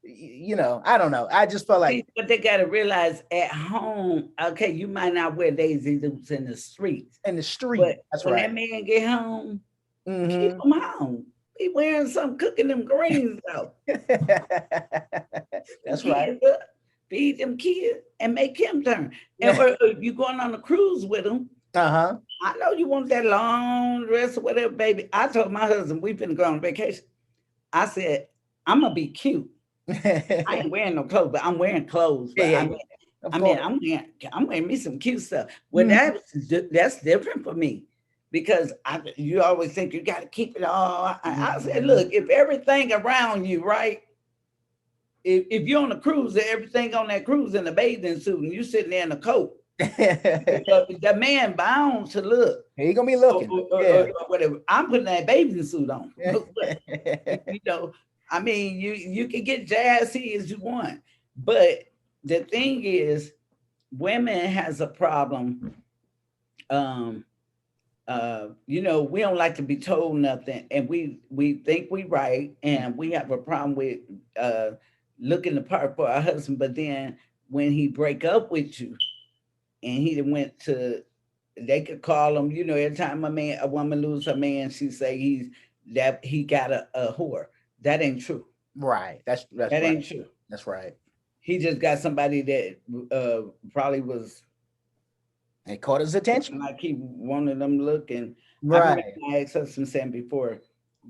I don't know. I just felt like. But they got to realize at home, okay, you might not wear Daisy Dukes in the streets. In the street, but that's when right. that man get home, keep him home. He wearing something, cooking them greens out. That's right. Feed them kids and make him turn. And or you going on a cruise with him. I know you want that long dress or whatever, baby. I told my husband we finna go on vacation. I said, I'm gonna be cute. I ain't wearing no clothes, but I'm wearing clothes. But I'm wearing me some cute stuff. Well, that's different for me. because you always think you got to keep it all. I said, look, if everything around you, right? If you're on a cruise, everything on that cruise in a bathing suit, and you sitting there in a coat, the man bound to look. He gonna be looking. Or whatever. I'm putting that bathing suit on. You know, I mean, you can get jazzy as you want, but the thing is, women has a problem. You know, we don't like to be told nothing, and we think we right, and we have a problem with looking the part for our husband. But then when he break up with you, and he went to, they could call him, you know, every time a woman lose her man, she say he got a whore. That ain't true. Right. That right. Ain't true. That's right. He just got somebody that probably was. It caught his attention. Like he wanted them looking. Right. My ex-husband saying before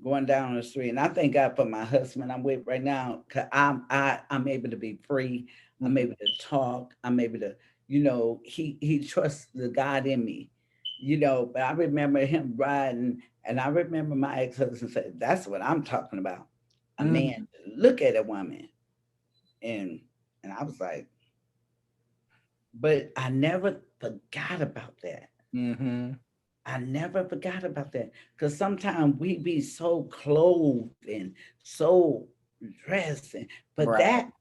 going down the street, and I thank God for my husband I'm with right now, because I'm able to be free. I'm able to talk. I'm able to, you know, he trusts the God in me, you know. But I remember him riding, and I remember my ex-husband said, "That's what I'm talking about. A man look at a woman," and I was like, but I never forgot about that. I never forgot about that, because sometimes we be so clothed and so dressed, but that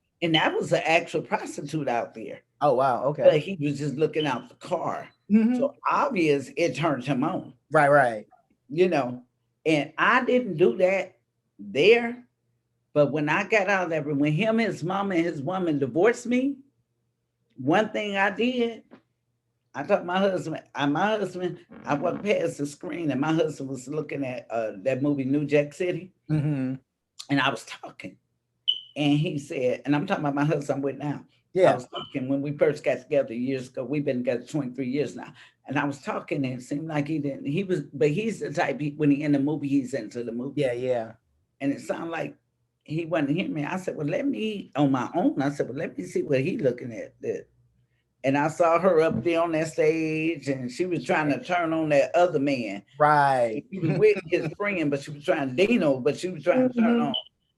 was an actual prostitute out there. Oh wow, okay. But he was just looking out the car, so obvious it turned him on. Right. You know, and I didn't do that there, but when I got out of there, when him, his mama, and his woman divorced me, one thing I did, I told my husband, I walked past the screen, and my husband was looking at that movie, New Jack City. And I was talking, and he said, and I'm talking about my husband I'm with now. Yeah. I was talking when we first got together years ago. We've been together 23 years now. And I was talking, and it seemed like but he's the type, when he in the movie, he's into the movie. Yeah. And it sounded like he wasn't hearing me. I said, well, let me, on my own, I said, well, let me see what he looking at. And I saw her up there on that stage, and she was trying to turn on that other man. Right. He was with his friend, but she was trying to Dino, but she was trying to turn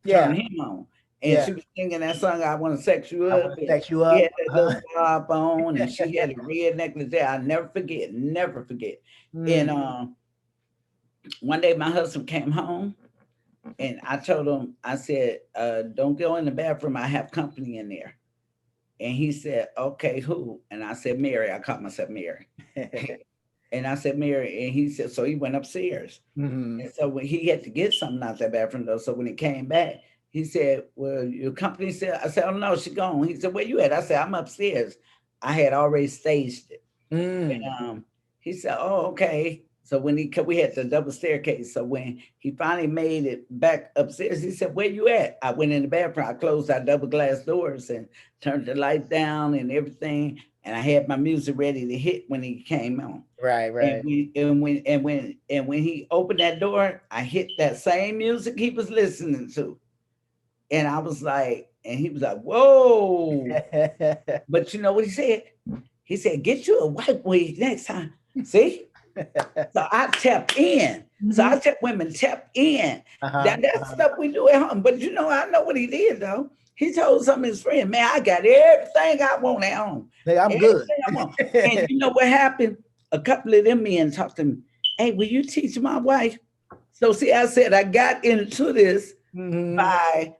him on. And she was singing that song, I Want to Sex You Up. Sex You Up. He had that little bob on, and she had a red necklace there. I'll never forget. And one day my husband came home, and I told him, I said, don't go in the bathroom. I have company in there. And he said, okay, who? And I said, Mary. I called myself Mary. And I said, Mary. And he said, so he went upstairs. And so when he had to get something out that bathroom, though, so when he came back, he said, well, your company said, I said, oh, no, she gone. He said, where you at? I said, I'm upstairs. I had already staged it. And he said, oh, okay. So when we had the double staircase. So when he finally made it back upstairs, he said, where you at? I went in the bathroom. I closed our double glass doors and turned the light down and everything. And I had my music ready to hit when he came on. Right. And when he opened that door, I hit that same music he was listening to. And I was like, and he was like, whoa. But you know what he said? He said, get you a white wig next time. See? So I tap in. So I tell women, tap in. That's stuff we do at home. But you know, I know what he did though. He told some of his friends, man, I got everything I want at home. Hey, I'm good. And you know what happened? A couple of them men talked to me, hey, will you teach my wife? So see, I said, I got into this by,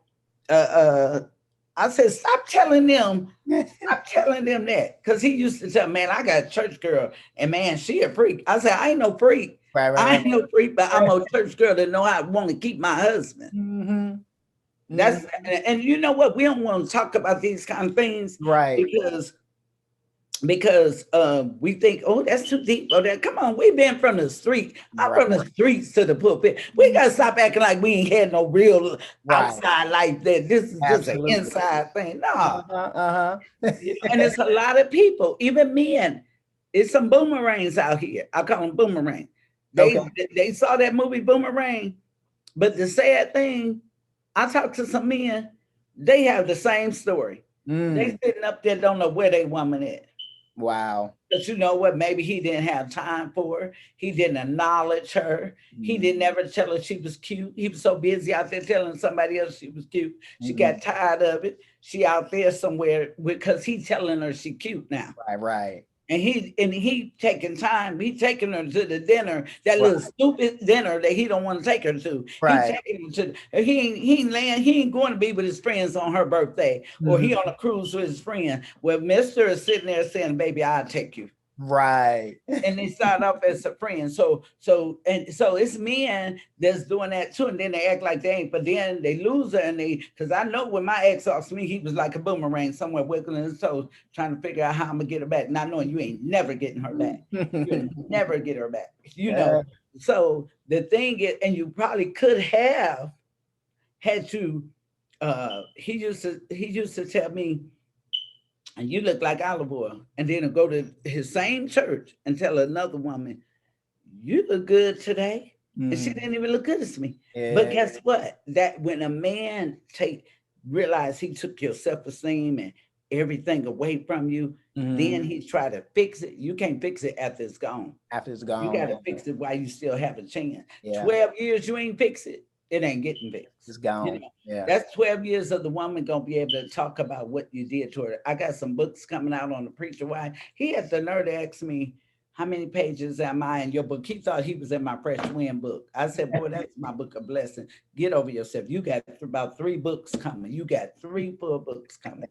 I said, stop telling them that. Because he used to tell, man, I got a church girl, and man, she a freak. I said, I ain't no freak. I ain't no freak, but I'm a church girl that know how I want to keep my husband. That's and you know what? We don't want to talk about these kind of things, right? Because we think, oh, that's too deep. Oh, that come on, we've been from the street. I'm from the streets to the pulpit. We gotta stop acting like we ain't had no real outside life. That this is just an inside thing. No, and it's a lot of people, even men. It's some boomerangs out here. I call them boomerang. They saw that movie Boomerang, but the sad thing, I talked to some men. They have the same story. They sitting up there, don't know where they woman at. Wow. But you know what? Maybe he didn't have time for her. He didn't acknowledge her. He didn't ever tell her she was cute. He was so busy out there telling somebody else she was cute. She got tired of it. She out there somewhere because he telling her she cute now. Right. And he taking time. He taking her to the dinner, that little stupid dinner that he don't want to take her to. Right. He taking her to. He ain't going to be with his friends on her birthday, or he on a cruise with his friend. Well, Mister is sitting there saying, "Baby, I'll take you." Right. And they start off as a friend. So it's men that's doing that too. And then they act like they ain't, but then they lose her because I know when my ex asked me, he was like a boomerang somewhere wiggling his toes, trying to figure out how I'm gonna get her back. Not knowing you ain't never getting her back. You'll never get her back. So the thing is, and you probably could have had to, he used to tell me, and you look like olive oil, and then go to his same church and tell another woman, you look good today. And she didn't even look good as me. Yeah. But guess what? That when a man realize he took your self-esteem and everything away from you, then he try to fix it. You can't fix it after it's gone. After it's gone. You got to fix it while you still have a chance. 12 years you ain't fix it. It ain't getting fixed. It's gone. That's 12 years of the woman gonna be able to talk about what you did to her. I got some books coming out on the preacher wife. He had the nerve to ask me, how many pages am I in your book? He thought he was in my Fresh Wind book. I said, boy, that's my book of blessing. Get over yourself. You got about 3 books coming. You got 3 full books coming.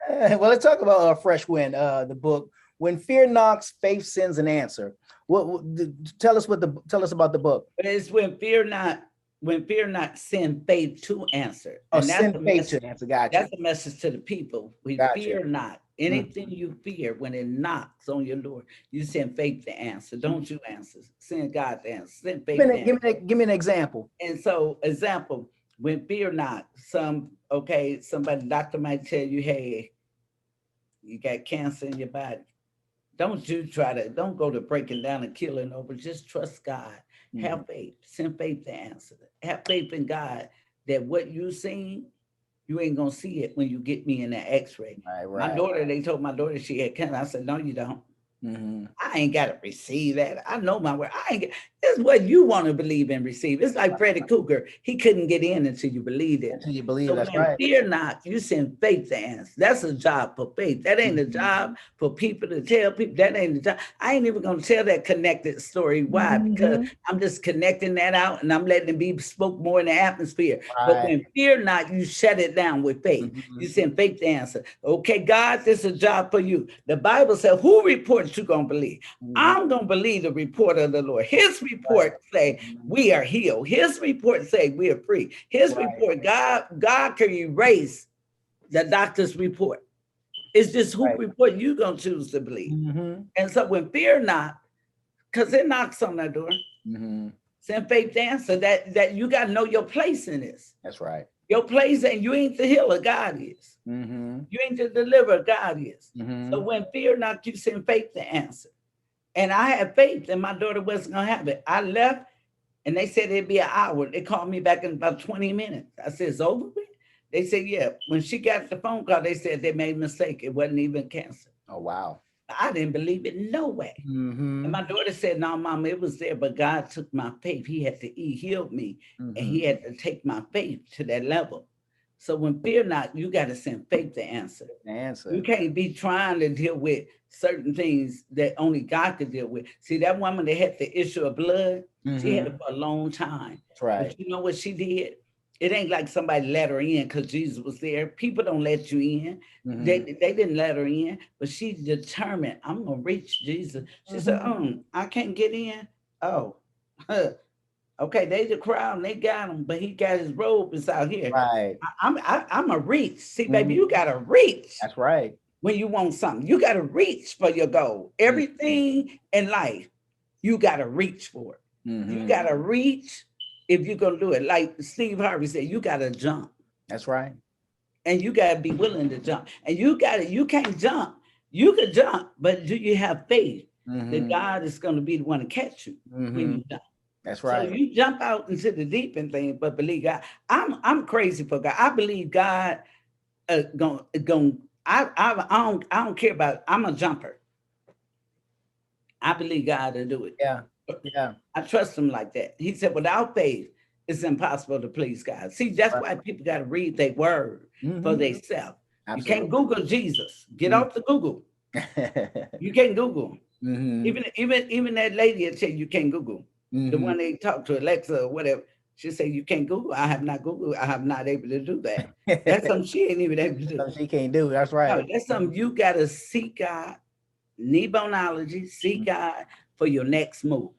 Well, let's talk about Fresh Wind, the book. When Fear Knocks, Faith Sends an Answer. Tell us about the book. It's when fear not send faith to answer. And send faith to answer. Gotcha. That's a message to the people. We fear not. Anything you fear, when it knocks on your door, you send faith to answer. Don't you answer? Send God to answer. Send faith to answer. Give me an example. And so, example, when fear knocks, somebody, doctor might tell you, hey, you got cancer in your body. Don't go to breaking down and killing over. Just trust God. Have faith. Send faith to answer. Have faith in God that what you seen, you ain't gonna see it when you get me in that X-ray. Right. My daughter, they told my daughter she had cancer. I said, no, you don't. I ain't got to receive that. I know my word. It's what you want to believe and receive. It's like Freddy Krueger. He couldn't get in until you believed it. Until you believe, that's right. Fear not, you send faith to answer. That's a job for faith. That ain't a job for people to tell people. That ain't a job. I ain't even going to tell that connected story. Why? Because I'm just connecting that out and I'm letting it be spoke more in the atmosphere. Right. But when fear not, you shut it down with faith. You send faith to answer. Okay, God, this is a job for you. The Bible says, who reports you going to believe? I'm going to believe the report of the Lord. His report say we are healed. His report say we are free. His report, God can erase the doctor's report. It's just who report you going to choose to believe. And so when fear knocks, because it knocks on that door, send faith to answer that you got to know your place in this. That's right. Your place, and you ain't the healer, God is. You ain't the deliverer, God is. So when fear knocks, you send faith to answer. And I had faith that my daughter wasn't going to have it. I left and they said it'd be an hour. They called me back in about 20 minutes. I said, it's over with? They said, yeah. When she got the phone call, they said they made a mistake. It wasn't even cancer. Oh, wow. I didn't believe it, no way. And my daughter said, no, Mom, it was there, but God took my faith. He healed me, and he had to take my faith to that level. So when fear not, you got to send faith to answer. You can't be trying to deal with certain things that only God could deal with. See, that woman that had the issue of blood, she had it for a long time. That's right. But you know what she did? It ain't like somebody let her in because Jesus was there. People don't let you in. They didn't let her in, but she determined, I'm going to reach Jesus. She said, I can't get in. Oh, okay, they the crowd, they got him, but he got his robe is out here. Right. I'm a reach. See, baby, you got to reach. That's right. When you want something, you got to reach for your goal. Everything in life, you got to reach for it. You got to reach if you're going to do it. Like Steve Harvey said, you got to jump. That's right. And you got to be willing to jump. And you can't jump. You could jump, but do you have faith that God is going to be the one to catch you when you jump? That's right. So you jump out into the deep end thing, but believe God. I'm crazy for God. I believe God I don't care about. I'm a jumper. I believe God to do it. Yeah. Yeah. I trust him like that. He said, without faith, it's impossible to please God. See, that's Right. why people got to read their word for Mm-hmm. themselves. You can't Absolutely. Google Jesus. Get off the Google. You can't Google. Mm-hmm. Even that lady that said you can't Google. The Mm-hmm. one they talk to, Alexa or whatever. She said you can't Google. I have not Googled. I have not able to do that. That's something she ain't even able to do. Something she can't do. That's No, right. that's something you gotta seek God, Nebonology, seek God for your next move.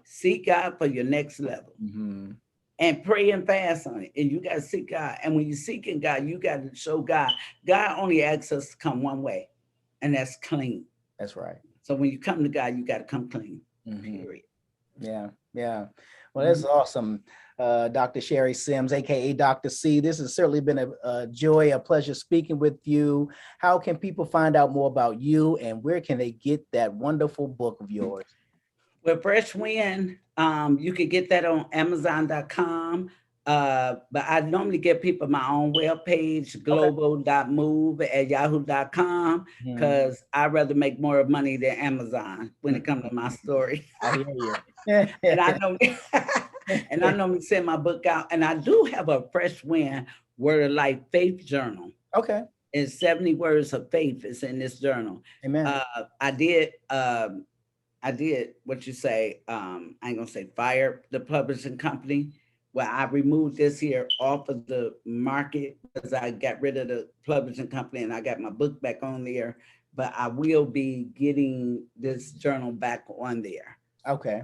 Seek God for your next level. Mm-hmm. And pray and fast on it. And you got to seek God. And when you're seeking God, you got to show God. God only asks us to come one way, and that's clean. That's right. So when you come to God, you got to come clean. Mm-hmm. Period. Yeah. Yeah. Well, that's awesome. Dr. Cherie Sims, aka Dr. C. This has certainly been a joy, a pleasure speaking with you. How can people find out more about you, and where can they get that wonderful book of yours? With Fresh Wind, you could get that on Amazon.com. But I normally get people my own webpage, global.move@yahoo.com, because I'd rather make more money than Amazon when it comes to my story. I hear you. And I know and I normally send my book out. And I do have a Fresh Wind Word of Life Faith Journal. Okay. And 70 words of faith is in this journal. Amen. I did what you say, I ain't gonna say fire the publishing company. Well, I removed this here off of the market because I got rid of the publishing company and I got my book back on there. But I will be getting this journal back on there. Okay.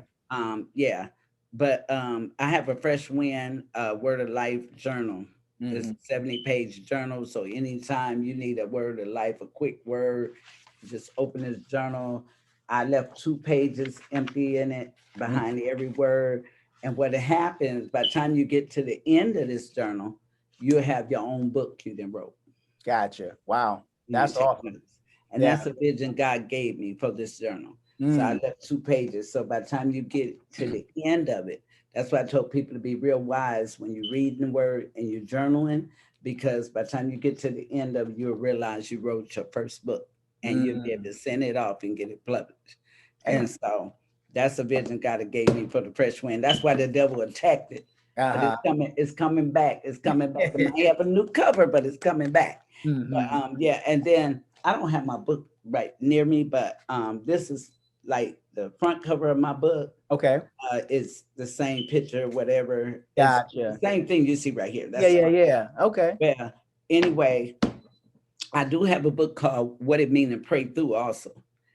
Yeah. But I have a Fresh Wind Word of Life journal. It's a 70-page journal. So anytime you need a word of life, a quick word, just open this journal. I left 2 pages empty in it behind every word. And what happens by the time you get to the end of this journal, you'll have your own book you then wrote. Gotcha. Wow. That's awesome. And that's the vision God gave me for this journal. So I left 2 pages. So by the time you get to the end of it, that's why I told people to be real wise when you're reading the word and you're journaling, because by the time you get to the end of it, you'll realize you wrote your first book and you'll be able to send it off and get it published. And so that's the vision God gave me for the Fresh Wind. That's why the devil attacked it. But it's coming back. It's coming back. It might have a new cover, but it's coming back. But, yeah, and then I don't have my book right near me, but this is like the front cover of my book. Okay. It's the same picture, whatever. Gotcha. It's the same thing you see right here. That's yeah. Okay. Yeah. Anyway, I do have a book called What It Means to Pray Through also.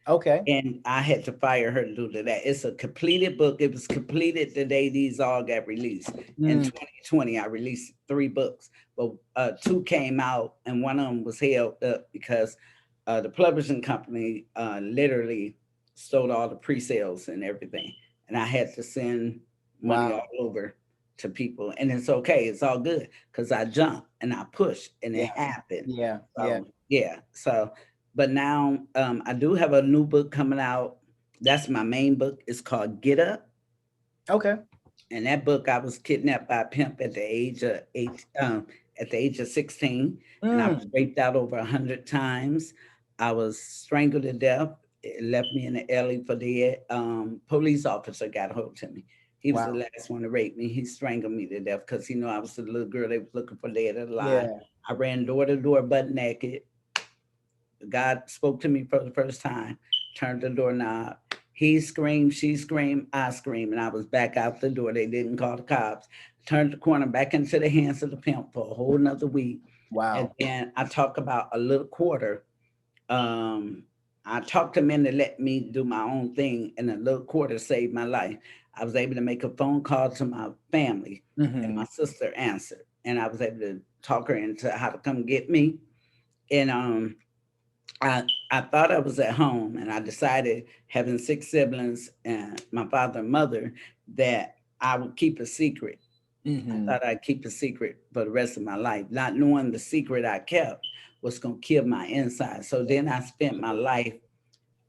Okay. And I had to fire her to do that. It's a completed book. It was completed the day these all got released. In 2020, I released 3 books, but 2 came out and one of them was held up because the publishing company literally stole all the pre-sales and everything. And I had to send money all over to people. And it's okay. It's all good because I jumped and I pushed and it happened. Yeah. So, but now I do have a new book coming out. That's my main book. It's called Get Up. Okay. And that book, I was kidnapped by a pimp at the age of 16. And I was raped out over 100 times. I was strangled to death. It left me in the alley for dead. Police officer got hold to me. He was the last one to rape me. He strangled me to death because he knew I was the little girl they was looking for dead or alive. I ran door to door butt naked. God spoke to me for the first time, turned the doorknob. He screamed, she screamed, I screamed, and I was back out the door. They didn't call the cops. Turned the corner back into the hands of the pimp for a whole nother week. Wow. And then I talk about a little quarter. I talked him into let me do my own thing, and a little quarter saved my life. I was able to make a phone call to my family, and my sister answered, and I was able to talk her into how to come get me. And I thought I was at home, and I decided, having 6 siblings and my father and mother, that I would keep a secret. I thought I'd keep a secret for the rest of my life, not knowing the secret I kept was going to kill my inside. So then I spent my life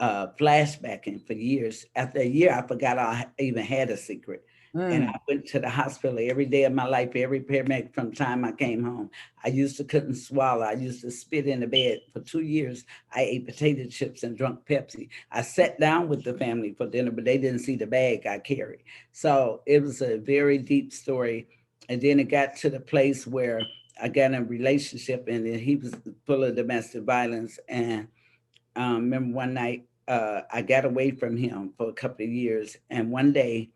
flashbacking for years. After a year, I forgot I even had a secret. And I went to the hospital every day of my life, every paramedic from the time I came home. I used to couldn't swallow. I used to spit in the bed. For 2 years, I ate potato chips and drunk Pepsi. I sat down with the family for dinner, but they didn't see the bag I carried. So it was a very deep story. And then it got to the place where I got in a relationship and then he was full of domestic violence. And remember one night, I got away from him for a couple of years. And one day,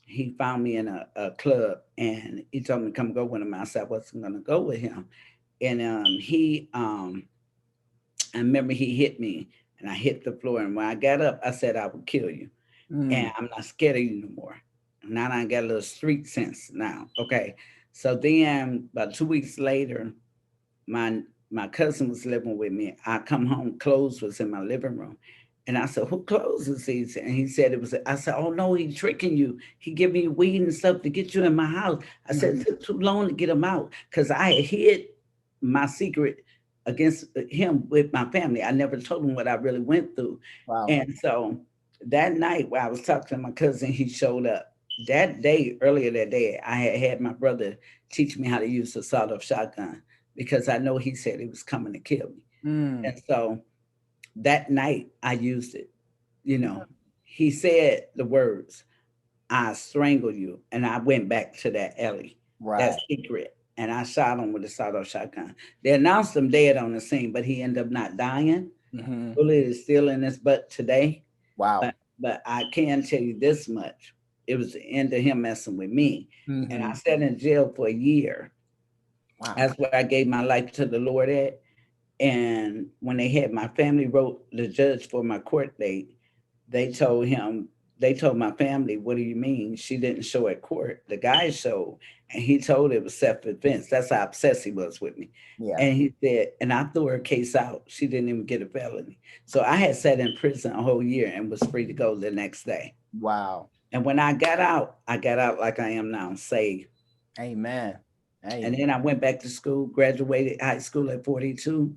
he found me in a club and he told me to come go with him. I said I wasn't gonna go with him. And I remember he hit me and I hit the floor. And when I got up, I said I would kill you. And I'm not scared of you no more. Now I got a little street sense now. Okay. So then about 2 weeks later, my my cousin was living with me. I come home, clothes was in my living room. And I said, who clothes is these? And he said it was, I said, oh no, he's tricking you. He give me weed and stuff to get you in my house. I said, it took too long to get him out because I had hid my secret against him with my family. I never told him what I really went through. Wow. And so that night while I was talking to my cousin, he showed up. That day, earlier that day, I had my brother teach me how to use the sawed-off shotgun because I know he said he was coming to kill me. And so that night I used it. You know, he said the words, I strangle you. And I went back to that alley, that Right. secret, and I shot him with a sawed-off shotgun. They announced him dead on the scene, but he ended up not dying. Bullet is still in his butt today. Wow. But I can tell you this much. It was the end of him messing with me. And I sat in jail for a year. Wow. That's where I gave my life to the Lord at. And when they had my family wrote the judge for my court date, they told him, they told my family, what do you mean? She didn't show at court. The guy showed, and he told it was self-defense. That's how obsessed he was with me. Yeah. And he said, and I threw her case out. She didn't even get a felony. So I had sat in prison a whole year and was free to go the next day. Wow. And when I got out like I am now, saved. Amen. And then I went back to school, graduated high school at 42,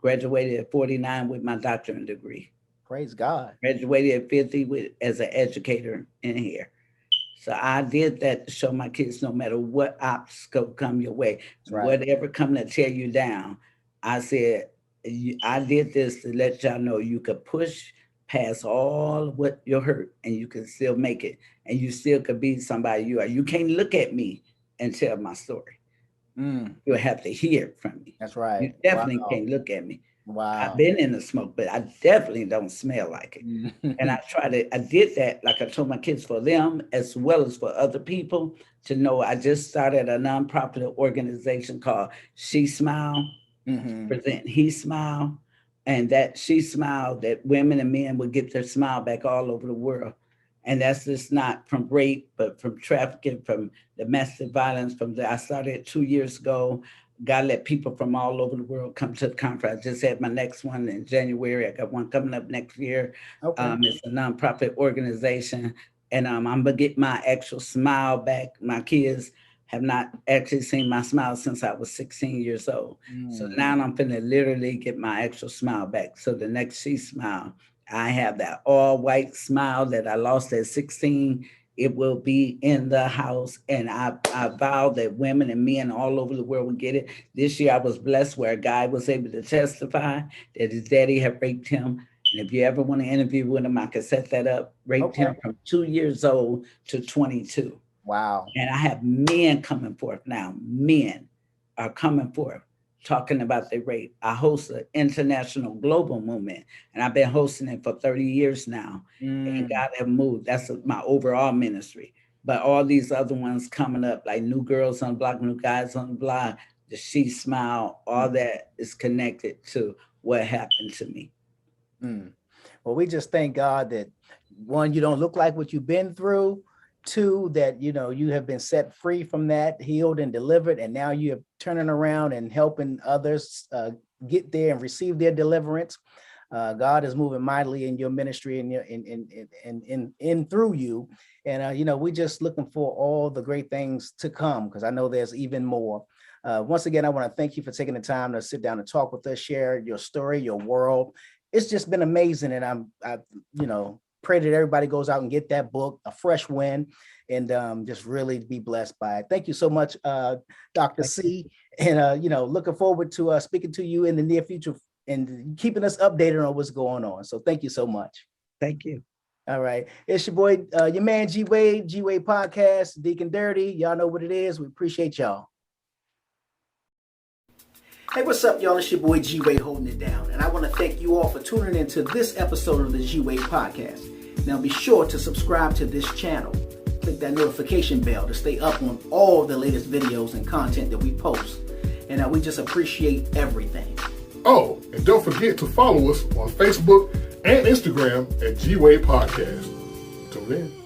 graduated at 49 with my doctorate degree. Praise God. Graduated at 50 with as an educator in here. So I did that to show my kids no matter what obstacle come your way, Right. whatever come to tear you down. I said, I did this to let y'all know you could push past all what you're hurt and you can still make it. And you still could be somebody you are. You can't look at me and tell my story. You'll have to hear it from me. That's right. You definitely Wow. can't look at me. Wow. I've been in the smoke, but I definitely don't smell like it. And I did that, like I told my kids, for them as well as for other people to know. I just started a nonprofit organization called She Smile, present He Smile, and that She Smile, that women and men would get their smile back all over the world. And that's just not from rape, but from trafficking, from domestic violence. I started 2 years ago. God let people from all over the world come to the conference. I just had my next one in January. I got one coming up next year. Okay. It's a nonprofit organization. And I'm going to get my actual smile back. My kids have not actually seen my smile since I was 16 years old. So now I'm going to literally get my actual smile back. So the next She Smile, I have that all white smile that I lost at 16. It will be in the house. And I vow that women and men all over the world will get it. This year I was blessed where a guy was able to testify that his daddy had raped him. And if you ever want to interview with him, I can set that up. Raped him from 2 years old to 22. Wow. And I have men coming forth now. Men are coming forth talking about their rape. I host an international global movement, and I've been hosting it for 30 years now. And God have moved. That's my overall ministry. But all these other ones coming up, like New Girls on the Block, New Guys on the Block, the She Smile, all that is connected to what happened to me. Well, we just thank God that, one, you don't look like what you've been through. Two, that, you know, you have been set free from that, healed and delivered, and now you're turning around and helping others get there and receive their deliverance. God is moving mightily in your ministry and in through you. And you know, we're just looking for all the great things to come, because I know there's even more. Once again, I want to thank you for taking the time to sit down and talk with us, share your story, your world. It's just been amazing, and you know, pray that everybody goes out and get that book, A Fresh Wind, and just really be blessed by it. Thank you so much, Dr. C. And, looking forward to speaking to you in the near future and keeping us updated on what's going on. So thank you so much. Thank you. All right. It's your boy, your man, G Wade Podcast, Deacon Dirty. Y'all know what it is. We appreciate y'all. Hey, what's up, y'all? It's your boy G Wade holding it down. And I want to thank you all for tuning into this episode of the G Wade Podcast. Now be sure to subscribe to this channel. Click that notification bell to stay up on all the latest videos and content that we post. And we just appreciate everything. Oh, and don't forget to follow us on Facebook and Instagram at G Wade Podcast. Till then.